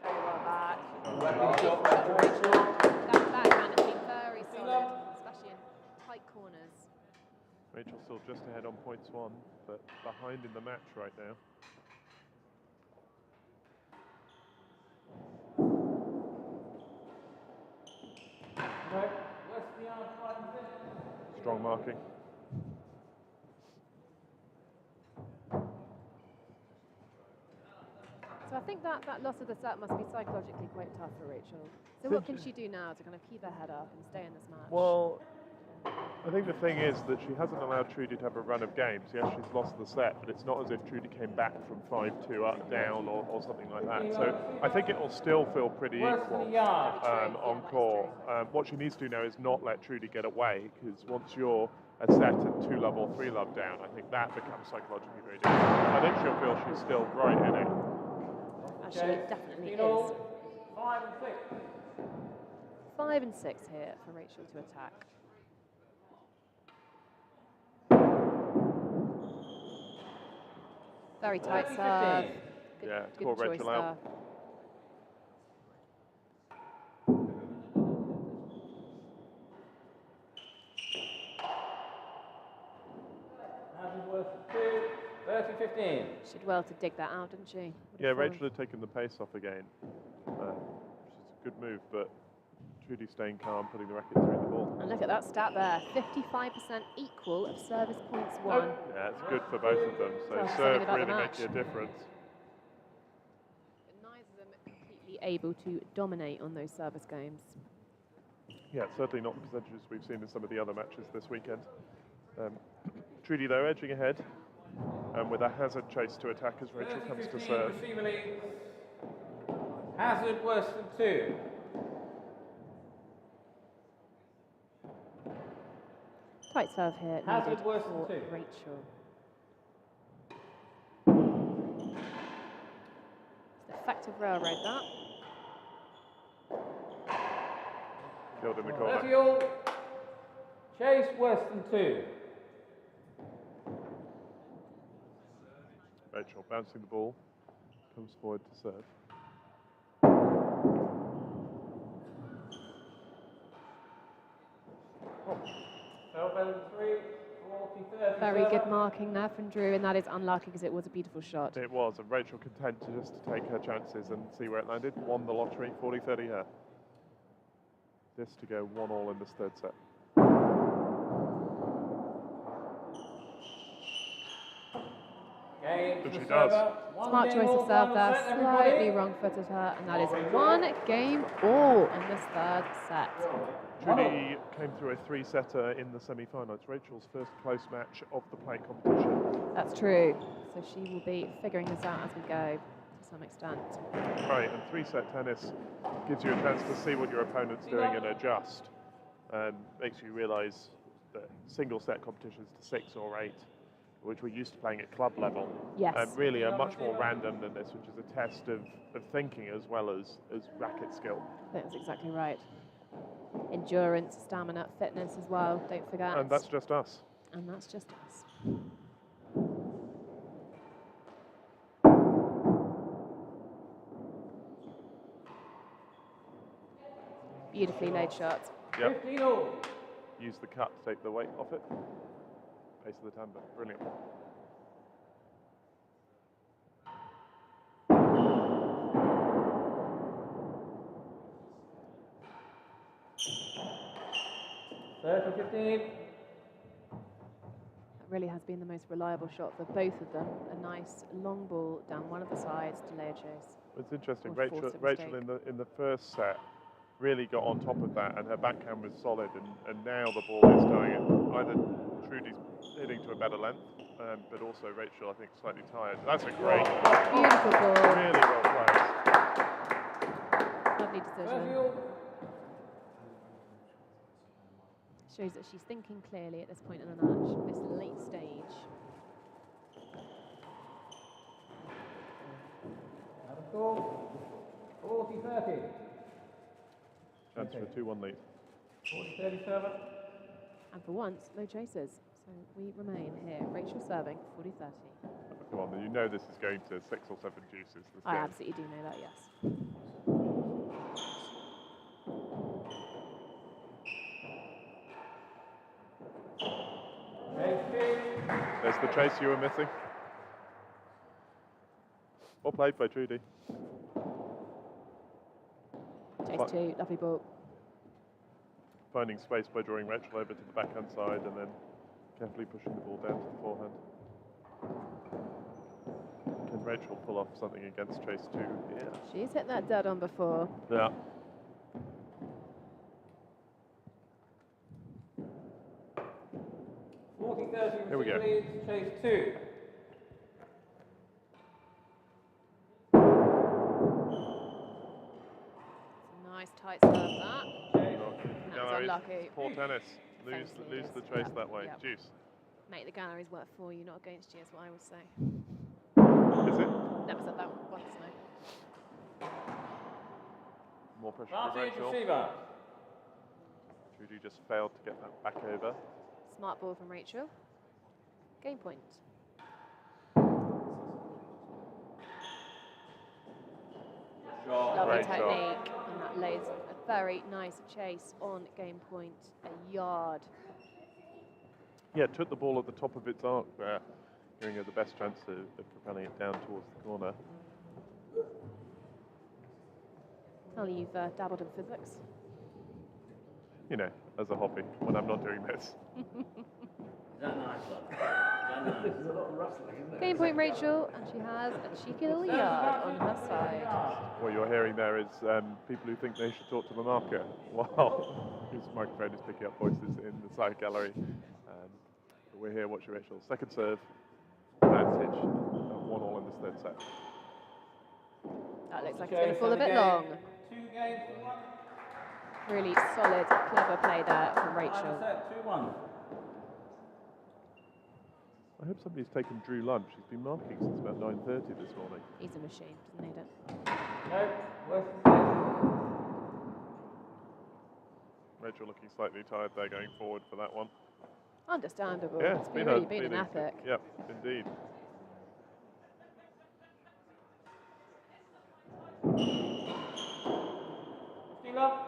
Very well back. That backhand has been very solid, especially in tight corners. Rachel still just ahead on points 1, but behind in the match right now. Strong marking. So I think that loss of the set must be psychologically quite tough for Rachel. So what can she do now to kind of keep her head up and stay in this match? Well, I think the thing is that she hasn't allowed Trudy to have a run of games. Yes, she's lost the set, but it's not as if Trudy came back from 5-2 up, down, or something like that. So I think it will still feel pretty equal on core. What she needs to do now is not let Trudy get away, because once you're a set at 2-love or 3-love down, I think that becomes psychologically very difficult. I think she'll feel she's still right in it. As she definitely is. 5 and 6. 5 and 6 here for Rachel to attack. Very tight serve. Yeah, Good caught choice Rachel out. there. Worth 2, 30-15. She did well to dig that out, didn't she? Yeah, Rachel had taken the pace off again, which is a good move, but Trudy staying calm, putting the racket through the ball. And look at that stat there, 55% equal of service points won. Yeah, it's good for both of them, so Tells serve something about the really match. making a difference. But neither of them completely able to dominate on those service games. Yeah, certainly not the percentages we've seen in some of the other matches this weekend. Trudy, though, edging ahead, with a hazard chase to attack as Rachel comes to serve. Hazard worse than 2. Tight serve here Hazard needed worse than for 2. Rachel. It's an effective railroad, that. Killed in the corner. 30 all. Chase worse than 2. Rachel bouncing the ball, comes forward to serve. Very good marking there from Drew, and that is unlucky because it was a beautiful shot. It was, and Rachel content to just take her chances and see where it landed. Won the lottery, 40-30 her. This to go 1-all in this third set. Game And to she the does. server. One Smart game choice all, of serve final there, set, everybody. slightly wrong-footed her, and that is 1 game all in this third set. Trudi came through a 3-setter in the semi-final. It's Rachel's first close match of the play competition. That's true. So she will be figuring this out as we go, to some extent. Right, and 3-set tennis gives you a chance to see what your opponent's doing and adjust. And makes you realise that single-set competitions to 6 or 8, which we're used to playing at club level, Yes. really are much more random than this, which is a test of thinking as well as racket skill. I think that's exactly right. Endurance, stamina, fitness as well, don't forget. And that's just us. And that's just us. Beautifully laid shot. Yep. 15 all. Use the cut to take the weight off it. Pace of the timbre, brilliant. Third for 15. That really has been the most reliable shot for both of them. A nice long ball down one of the sides to lay a chase. It's interesting. Or forced a Rachel mistake. in the first set really got on top of that, and her backhand was solid. And now the ball is going it. Either Trudy's hitting to a better length, but also Rachel, I think, slightly tired. That's a great, Beautiful ball. really well placed. Lovely decision. Serve Shows that she's thinking clearly at this point in the match, this late stage. Out of score. 40-30. Chance for a 2-1 lead. 40-30 server. And for once, no chasers. So we remain here. Rachel serving, 40-30. Come on, you know this is going to 6 or 7 deuces. This I game. absolutely do know that, yes. There's the chase you were missing. Well played by Trudi. Chase 2, lovely ball. Finding space by drawing Rachel over to the backhand side and then carefully pushing the ball down to the forehand. Can Rachel pull off something against chase 2? Yeah. She's hit that dead on before. Yeah. Here we go. Leads, chase 2. Nice tight serve that. Galleries, unlucky. poor tennis. Lose Famously the is. chase Yeah. that way. Yeah. Juice. Make the galleries work for you, not against you, is what I would say. Is it? Never said that once, no. More pressure for Advantage Rachel. receiver. Trudi just failed to get that back over. Smart ball from Rachel. Game point. Lovely Great technique. shot. And that lays a very nice chase on game point, a yard. Yeah, took the ball at the top of its arc there, giving her the best chance of propelling it down towards the corner. Tell you've dabbled in physics. You know, as a hobby, when I'm not doing this. Is that nice, love? Is that nice? There's a lot of rustling, isn't there? Game point Rachel, and she has a cheeky little yard on her side. What you're hearing there is people who think they should talk to the marker. Wow, this microphone is picking up voices in the side gallery. But we're here watching Rachel. Second serve, advantage, 1-1 in this third set. That looks like it's going to fall a bit long. 2 games to 1. Really solid, clever play there from Final Rachel. set, 2-1. I hope somebody's taken Drew lunch. He's been marking since about 9:30 this morning. He's a machine, doesn't need it. No, worse than Rachel looking slightly tired there going forward for that one. Understandable. Yeah, It's really been an a- epic. Yep, indeed. Love.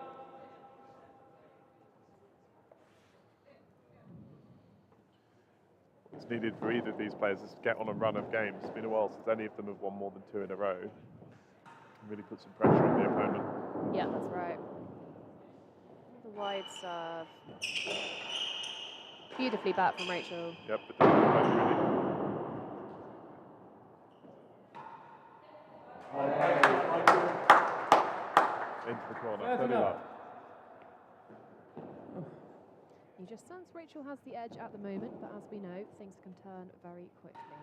What's needed for either of these players is to get on a run of games. It's been a while since any of them have won more than 2 in a row. Really put some pressure on the opponent. Yeah, that's right. The wide serve. Beautifully back from Rachel. Yep, but doesn't quite really. corner. 30 30 love. love. You just sense Rachel has the edge at the moment, but as we know, things can turn very quickly.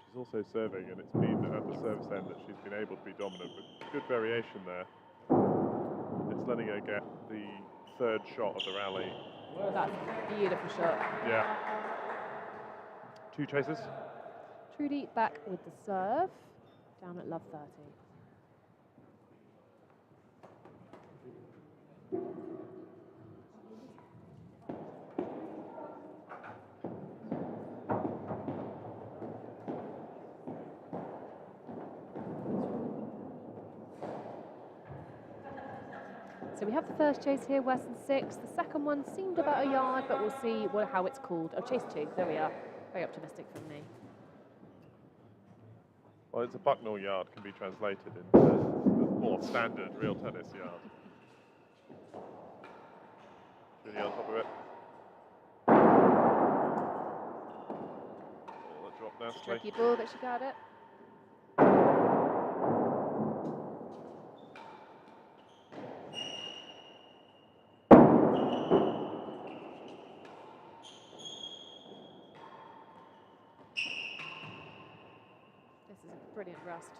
She's also serving, and it's been at the Yes. service end that she's been able to be dominant, but good variation there. It's letting her get the third shot of the rally. That's a beautiful shot. Yeah. 2 chases. Trudi back with the serve, down at love 30. So we have the first chase here, Western 6. The second one seemed about a yard, but we'll see how it's called. Oh, chase 2, there we are. Very optimistic from me. Well, it's a Bucknell yard, can be translated into the more standard real tennis yard. Really on top of it. Oh, that dropped nicely. Tricky ball, but she got it. This is a brilliant rust.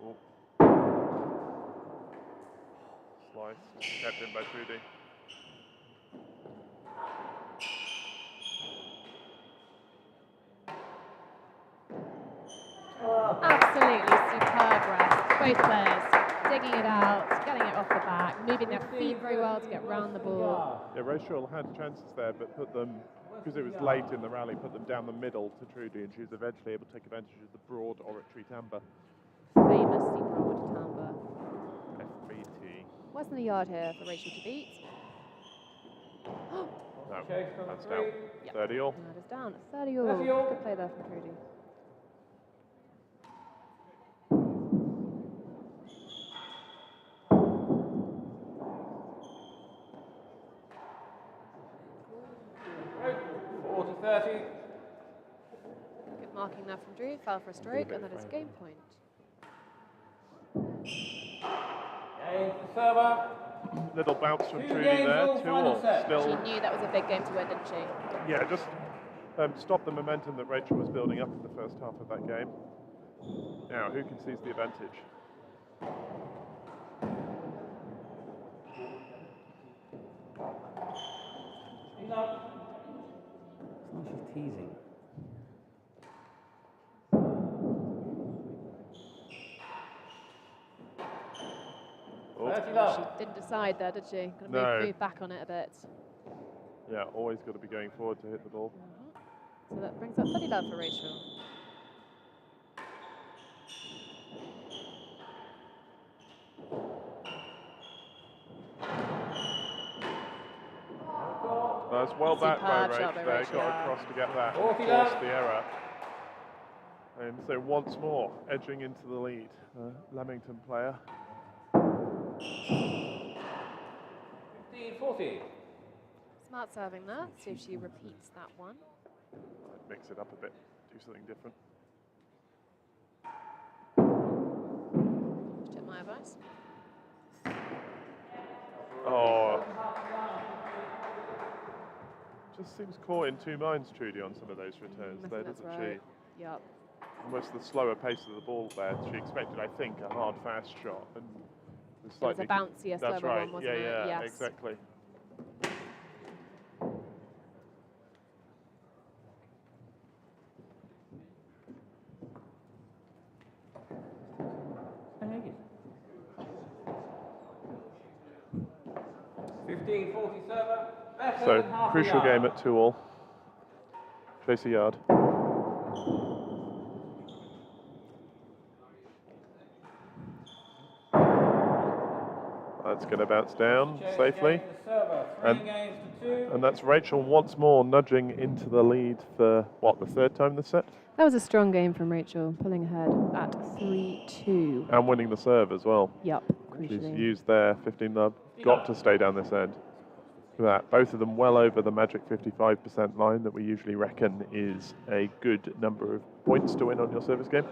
Oh. Sliced, kept in by Trudi. Absolutely superb rest. Both players digging it out, getting it off the back, moving their feet very well to get round the ball. Yeah, Rachel had chances there, but put them, because it was late in the rally, put them down the middle to Trudi, and she was eventually able to take advantage of the broad Oratory timbre. Famously broad timbre. FBT. Wasn't a yard here for Rachel to beat. No, Chase number that's 3. down. Yep. 30 all. And that is down at 30 all. 30 all. Good play there from Trudi. Right. 40-30. Good marking there from Drew. Fell for a stroke, and that is game point. Gains the server. Little bounce from 2 Trudi games there, all, 2 final all. set. She Still, knew that was a big game to win, didn't she? yeah, just stop the momentum that Rachel was building up in the first half of that game. Now, who can seize the advantage? Love. It's not she's teasing. Oh, 30 love. She didn't decide there, did she? Going No. to move back on it a bit. yeah, always got to be going forward to hit the ball. So that brings up 30 love for Rachel. That's well back by Superb shot by Rach there, Rachel. got across to get that, 40 and love. forced the error. And so once more, edging into the lead, Leamington player. 15-40. Smart serving there. See if she repeats that one. Mix it up a bit, do something different. Just took my advice. Oh. Just seems caught in 2 minds, Trudi, on some of those returns I there, think that's doesn't right. she? Yep. Almost the slower pace of the ball there. She expected, I think, a hard, fast shot. And It was a slightly bouncier, That's slower right. one, wasn't yeah, it? yeah, Yes. exactly. I think 15-40 server. Better So, than half a crucial yard. game at 2 all. Chase a yard. That's going to bounce down Chase safely. gains the server. 3 And- games to 2. And that's Rachel once more nudging into the lead for, what, the 3rd time this set? That was a strong game from Rachel, pulling ahead at 3-2. And winning the serve as well. Yep, She's crucially. used their 15 love, got to stay down this end. Look at that, both of them well over the magic 55% line that we usually reckon is a good number of points to win on your service game.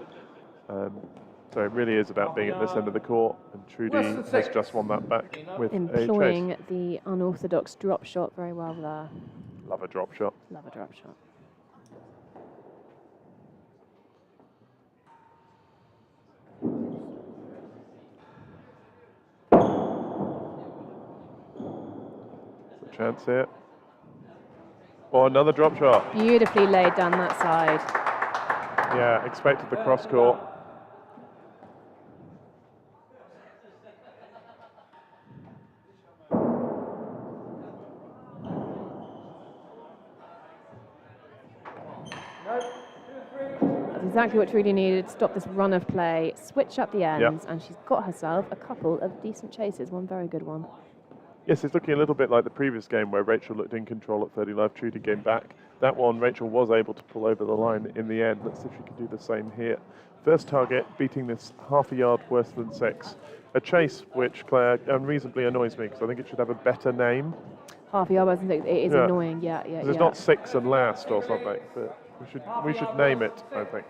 So it really is about being at this end of the court, and Trudi has just won that back with a Employing chase. the unorthodox drop shot very well there. Love a drop shot. Love a drop shot. There's a chance here. Oh, another drop shot. Beautifully laid down that side. Yeah, expected the cross court. That's exactly what Trudi needed to stop this run of play, switch up the ends, and she's got herself a couple of decent chases, one very good one. Yes, it's looking a little bit like the previous game where Rachel looked in control at 30 love, Trudi came back. That one, Rachel was able to pull over the line in the end. Let's see if she can do the same here. First target, beating this half a yard worse than 6. A chase which, Claire, unreasonably annoys me because I think it should have a better name. Half a yard wasn't it? It is annoying, yeah. It's not 6 and last or something, but we should name it, I think.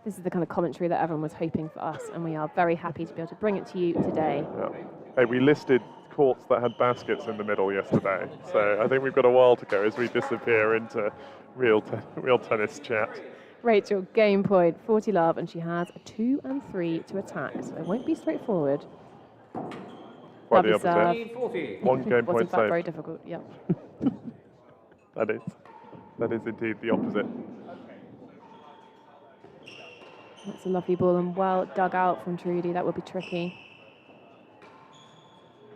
This is the kind of commentary that everyone was hoping for us, and we are very happy to be able to bring it to you today. Yeah. Hey, we listed courts that had baskets in the middle yesterday, so I think we've got a while to go as we disappear into real tennis chat. Rachel, game point, 40 love, and she has a 2 and 3 to attack, so it won't be straightforward. Quite the Lovely opposite. serve. 40. One game Was in point fact saved. very difficult, yeah. That is indeed the opposite. That's a lovely ball and well dug out from Trudi. That would be tricky.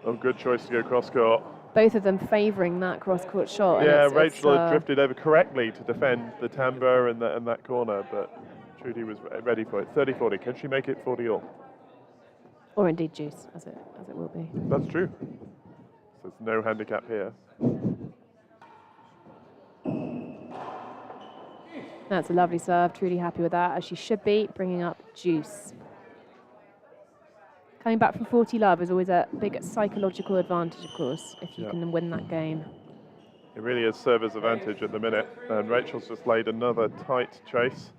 Oh, good choice to go cross court. Both of them favouring that cross-court shot. and Yeah, it's, Rachel had drifted over correctly to defend the timbre and that corner, but Trudi was ready for it. 30-40. Can she make it 40 all? or indeed juice, as it will be. That's true. So there's no handicap here. That's a lovely serve. Truly happy with that, as she should be, bringing up juice. Coming back from 40 love is always a big psychological advantage, of course, if you can win that game. It really is server's advantage at the minute, and Rachel's just laid another tight chase.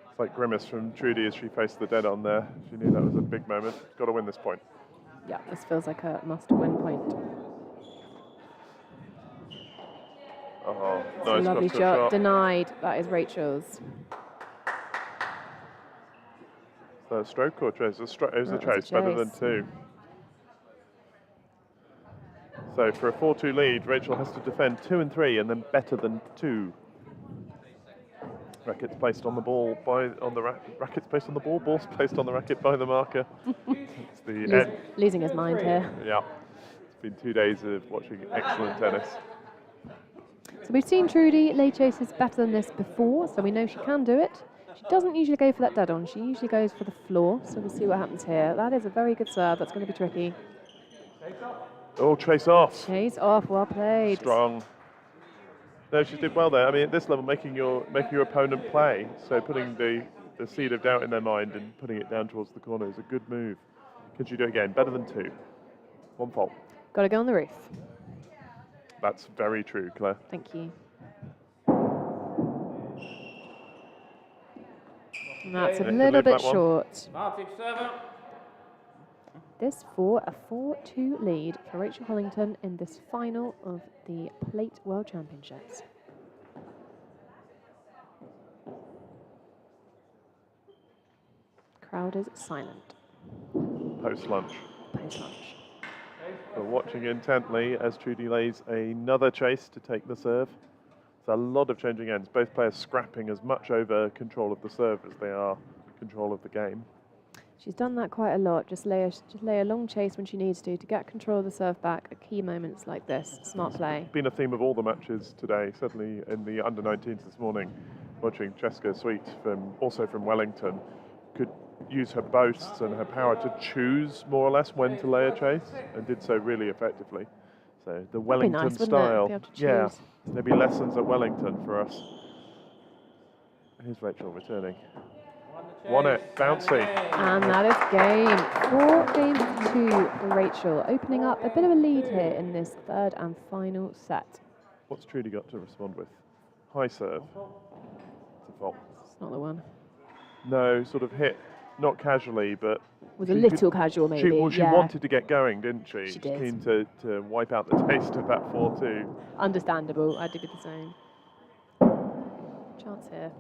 It's like grimace from Trudi as she faced the dead on there. She knew that was a big moment. Got to win this point. Yeah, this feels like a must-win point. Oh, It's nice a lovely cross-court shot. Denied. That is Rachel's. So stroke or chase? It was a That was a chase, better than chase. 2. So for a 4-2 lead, Rachel has to defend 2 and 3, and then better than 2. Rackets placed on the ball rackets placed on the ball. Balls placed on the racket by the marker. It's the end. Losing his mind here. Yeah, it's been 2 days of watching excellent tennis. So we've seen Trudi lay chases better than this before, so we know she can do it. She doesn't usually go for that dead on. She usually goes for the floor, so we'll see what happens here. That is a very good serve. That's going to be tricky. Oh, chase off. Chase off. Well played. Strong. No, she did well there. I mean, at this level, making your opponent play, so putting the seed of doubt in their mind and putting it down towards the corner is a good move. Can she do it again? Better than 2. 1 fault. Got to go on the roof. That's very true, Claire. Thank you. And that's a Can little move bit that one. short. Advantage server. This for a 4-2 lead for Rachel Hollington in this final of the Plate World Championships. Crowd is silent. Post-lunch. Post-lunch. So watching intently as Trudi lays another chase to take the serve. It's a lot of changing ends. Both players scrapping as much over control of the serve as they are control of the game. She's done that quite a lot. Just lay a long chase when she needs to get control of the serve back at key moments like this. Smart play. Been a theme of all the matches today, certainly in the under-19s this morning. Watching Jessica Sweet, also from Wellington, could use her boasts and her power to choose more or less when to lay a chase, and did so really effectively. So the Wellington nice, wouldn't it, style, be able to yeah, choose? maybe lessons at Wellington for us. Here's Rachel returning. Won it, bouncy. And that is game. 4-2 for Rachel, opening up a bit of a lead here in this third and final set. What's Trudi got to respond with? High serve. It's a fault. It's not the one. No, sort of hit not casually, but Was a she little casual, maybe. She yeah. wanted to get going, didn't she? She She's did. keen to wipe out the taste of that 4-2. Understandable. I did the same. Chance here.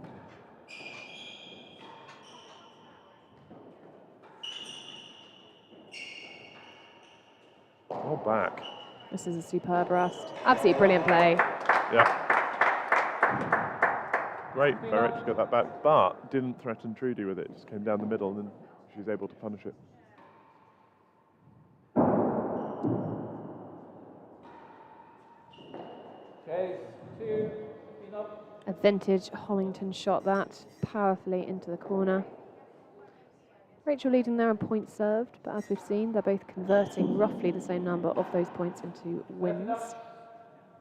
All back. This is a superb rust. Absolutely brilliant play. Yeah. Great for Rich to get that back, but didn't threaten Trudi with it. Just came down the middle, and then she's able to punish it. Chase 2, speed up. A vintage Hollington shot that powerfully into the corner. Rachel leading there on points served, but as we've seen, they're both converting roughly the same number of those points into wins.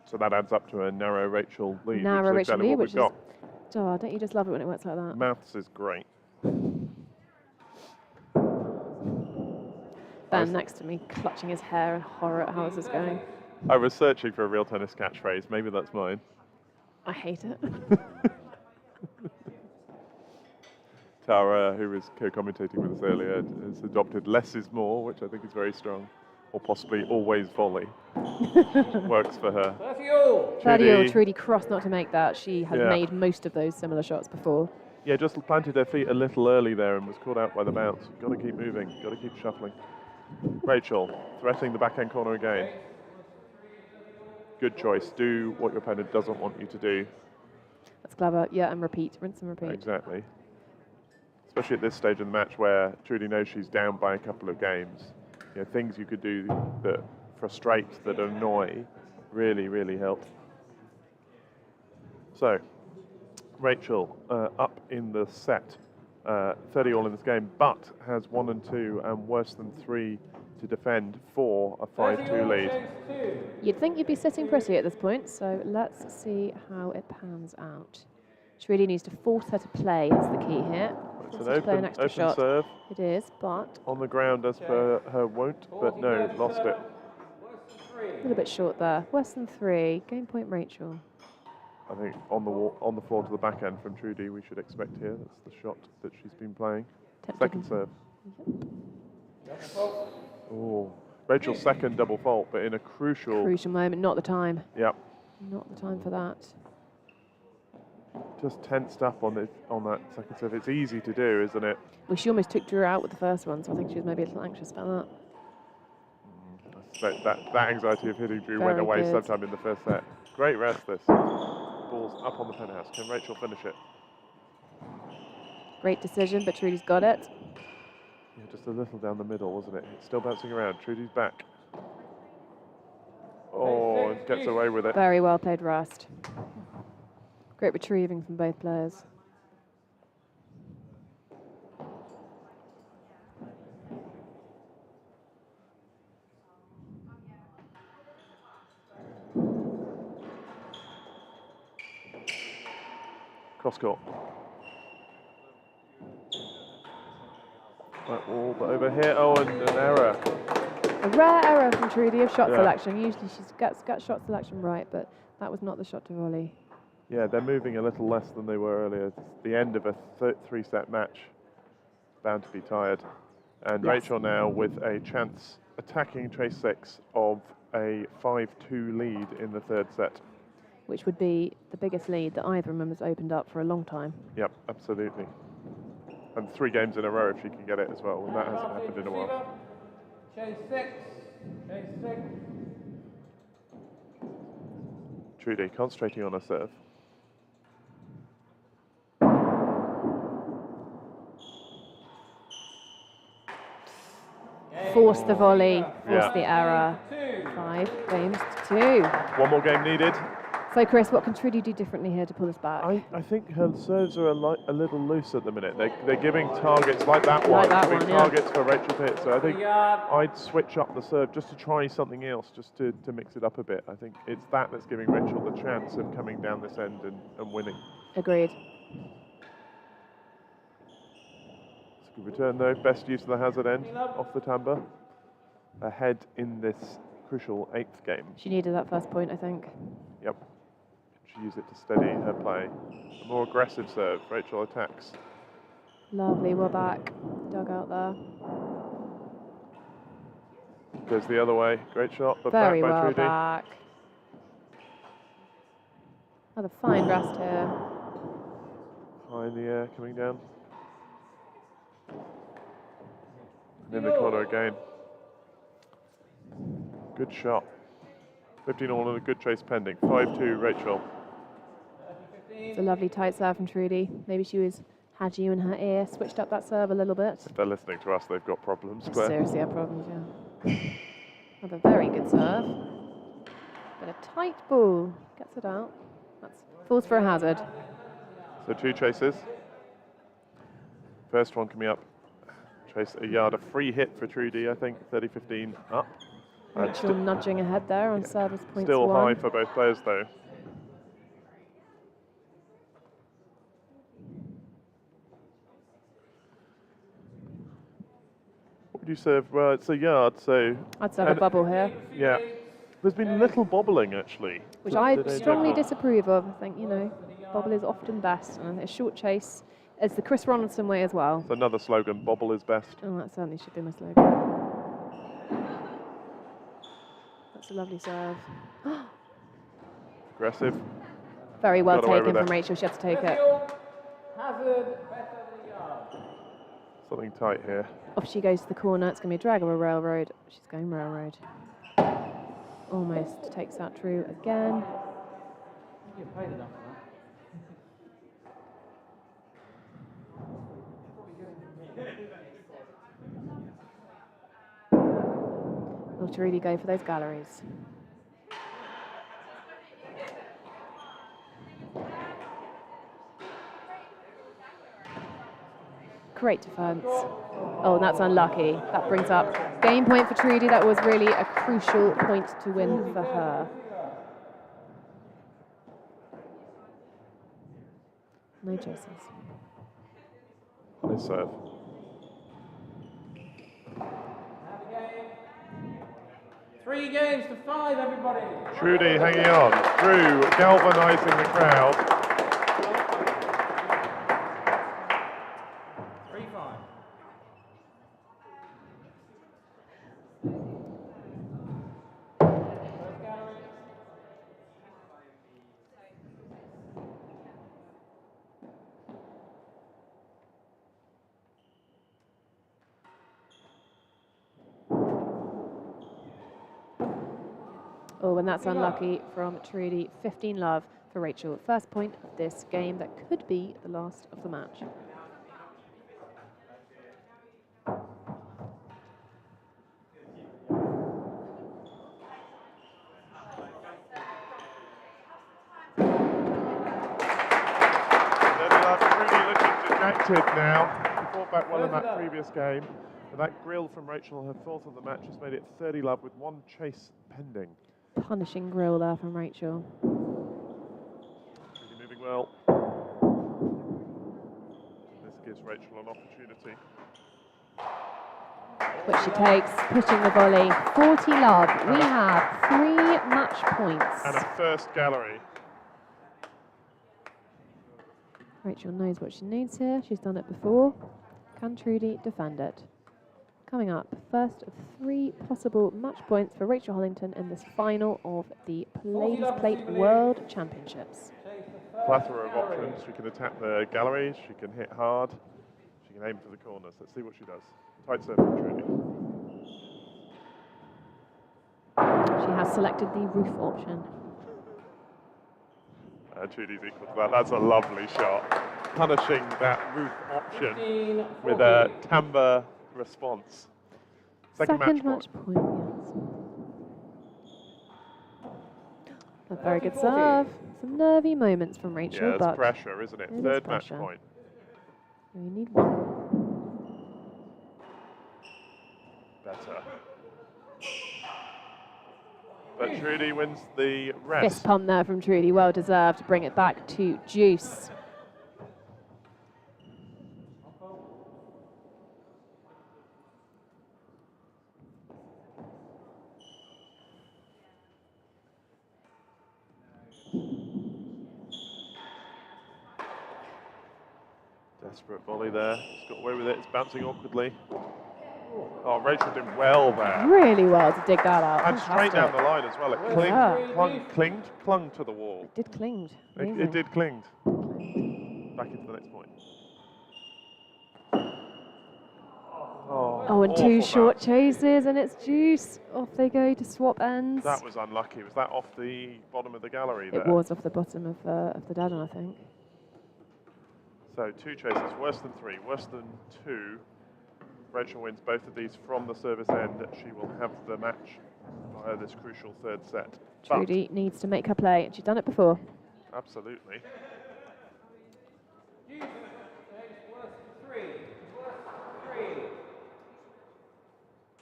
So that adds up to a narrow Rachel lead. Narrow which is Rachel exactly lead, what which we've is, got. oh, don't you just love it when it works like that? Maths is great. Ben next to me clutching his hair in horror at how this is going. I was searching for a real tennis catchphrase. Maybe that's mine. I hate it. Tara, who was co-commentating with us earlier, has adopted less is more, which I think is very strong. Or possibly always volley. Works for her. 30-all. 30-all, Trudi cross not to make that. She had Yeah. made most of those similar shots before. Yeah, just planted her feet a little early there and was caught out by the bounce. Got to keep moving, got to keep shuffling. Rachel, threatening the backhand corner again. Good choice. Do what your opponent doesn't want you to do. That's clever. Yeah, and repeat. Rinse and repeat. Exactly. Especially at this stage of the match where Trudi knows she's down by a couple of games. You know, things you could do that frustrate, that annoy, really, really help. So, Rachel up in the set, 30-all in this game, but has 1 and 2 and worse than 3 to defend for a 5-2 lead. You'd think you'd be sitting pretty at this point, so let's see how it pans out. Trudi needs to force her to play, is the key here. It's Force an her to play an open, extra open shot. serve It is, but on the ground as per her wont, but no, lost it. a little bit short there. Worse than 3. Game point, Rachel. I think on the floor to the backhand from Trudi we should expect here. That's the shot that she's been playing. Second serve. Oh, Rachel's second double fault, but in a crucial moment, not the time. Yep. Not the time for that. Just tensed up on that second serve. It's easy to do, isn't it? Well, she almost took Drew out with the first one, so I think she was maybe a little anxious about that. I suspect that anxiety of hitting Drew went Very away good. sometime in the first set. Great rest this. Ball's up on the penthouse. Can Rachel finish it? Great decision, but Trudi's got it. Yeah, just a little down the middle, wasn't it? It's still bouncing around. Trudi's back. Oh, and gets away with it. Very well played, Rust. Great retrieving from both players. Cross court. That wall, but over here, oh, and an error. A rare error from Trudi of shot Yeah. selection. Usually she gets shot selection right, but that was not the shot to volley. Yeah, they're moving a little less than they were earlier. It's the end of a three-set match. Bound to be tired. And Yes. Rachel now with a chance attacking chase 6 of a 5-2 lead in the third set. Which would be the biggest lead that either of them has opened up for a long time. Yep, absolutely. And 3 games in a row if she can get it as well, and that hasn't happened in a while. Chase 6. Chase 6. Trudi concentrating on her serve. Force the volley, force Yeah. the error. 5 games to 2. 1 more game needed. So Chris, what can Trudi do differently here to pull this back? I think her serves are a little loose at the minute. They're giving targets like that Like one, that giving one, yeah. targets for Rachel Pitt. So I think I'd switch up the serve just to try something else, just to mix it up a bit. I think it's that's giving Rachel the chance of coming down this end and winning. Agreed. It's a good return though. Best use of the hazard end off the timbre. Ahead in this crucial 8th game. She needed that first point, I think. Yep. She used it to steady her play. A more aggressive serve. Rachel attacks. Lovely, we're back. Dug out there. Goes the other way. Great shot, but Very back by well Trudi. back. Another fine rest here. High in the air, coming down. And in the corner again. Good shot. 15 all and a good chase pending. 5-2, Rachel. It's a lovely tight serve from Trudi. Maybe she had you in her ear, switched up that serve a little bit. If they're listening to us, they've got problems, Claire. Seriously, have problems, yeah. Another very good serve. But a tight ball. Gets it out. Falls for a hazard. So 2 chases. First one coming up. Chase a yard. A free hit for Trudi, I think. 30-15 up. Rachel nudging ahead there on service points Still 1. high for both players, though. What would you serve? Well, it's a yard, so... I'd serve a bubble here. Yeah. There's been little bobbling, actually. Which I strongly disapprove of. I think, you know, bobble is often best. And a short chase is the Chris Ronaldson way as well. It's another slogan, bobble is best. Oh, that certainly should be my slogan. That's a lovely serve. Aggressive. Very well Got away taken with from it. Rachel. She had to take it. Hazard, better than a yard. Something tight here. Off she goes to the corner. It's going to be a drag or a railroad. She's going railroad. Almost takes out True again. You get paid enough for Will Trudi go for those galleries? Great defence. Oh, and that's unlucky. That brings up game point for Trudi. That was really a crucial point to win for her. No chases. High serve. that. 3 games to 5, everybody. Trudi hanging on. Drew galvanising the crowd. 3-5. First gallery. Oh, and that's unlucky from Trudi. 15 love for Rachel. First point of this game that could be the last of the match. Trudi looking dejected now. She fought back well in that previous game. And that grill from Rachel, her 4th of the match, has made it 30 love with 1 chase pending. Punishing grill there from Rachel. Really moving well. This gives Rachel an opportunity. Which she takes, pushing the volley. 40 love. We have 3 match points. And a first gallery. Rachel knows what she needs here. She's done it before. Can Trudi defend it? Coming up, first of 3 possible match points for Rachel Hollington in this final of the Ladies Plate World Championships. Plethora of options. She can attack the galleries, she can hit hard, she can aim for the corners. Let's see what she does. Tight serve from Trudi. She has selected the roof option. Trudi's equal to that. That's a lovely shot. Punishing that roof option 15, with a timbre response. Second match match point. point, yes. A very good serve. Some nervy moments from Rachel, Yeah, it's but pressure, isn't it? it is Third match pressure. point. we need 1. Better. But Trudi wins the rest. Fist pump there from Trudi, well deserved to bring it back to juice. Desperate volley there. He's got away with it. It's bouncing awkwardly. Oh, Rachel did well there. Really well to dig that out. And straight down the line as well. It clinged, Yeah. clung to the wall. It did clinged. It did clinged. Back into the next point. Oh, and two awful short match. chases, and it's juice. Off they go to swap ends. That was unlucky. Was that off the bottom of the gallery there? It was off the bottom of the Daddon, I think. So 2 chases, worse than 3, worse than 2. Rachel wins both of these from the service end. She will have the match via this crucial third set. Trudi needs to make her play, and she's done it before. Absolutely.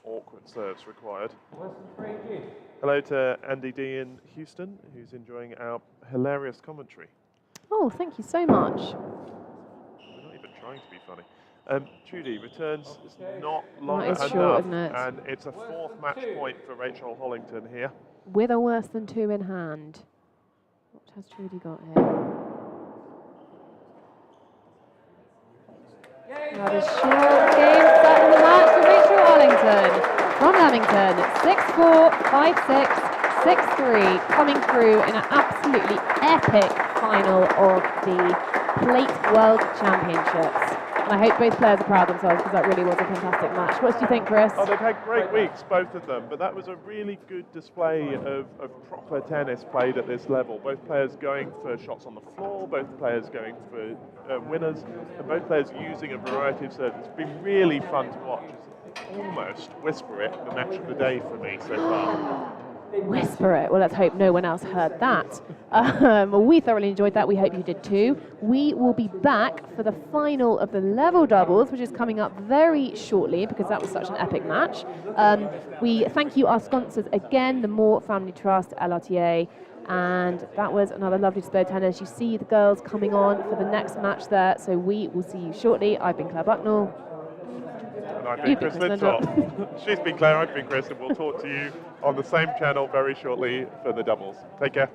Awkward serves required. Hello to Andy D in Houston, who's enjoying our hilarious commentary. Oh, thank you so much. We're not even trying to be funny. Trudi returns is not long That is enough, short, isn't it? and it's a 4th match point for Rachel Hollington here. With a worse than 2 in hand. What has Trudi got here? That is short. Game set in the match for Rachel Hollington. From Lamington, 6-4, 5-6, 6-3, coming through in an absolutely epic final of the Plate World Championships. And I hope both players are proud of themselves because that really was a fantastic match. What do you think, Chris? Oh, they've had great weeks, both of them, but that was a really good display of proper tennis played at this level. Both players going for shots on the floor, both players going for winners, and both players using a variety of serves. It's been really fun to watch. It's almost, whisper it, the match of the day for me so far. Whisper it. Well, let's hope no one else heard that. We thoroughly enjoyed that. We hope you did too. We will be back for the final of the level doubles, which is coming up very shortly because that was such an epic match. We thank you, our sponsors again, the Moore Family Trust, LRTA, and that was another lovely display of tennis. You see the girls coming on for the next match there, so we will see you shortly. I've been Claire Bucknell. And I've been Chris Lintop. She's been Claire, I've been Chris, and we'll talk to you on the same channel very shortly for the doubles. Take care.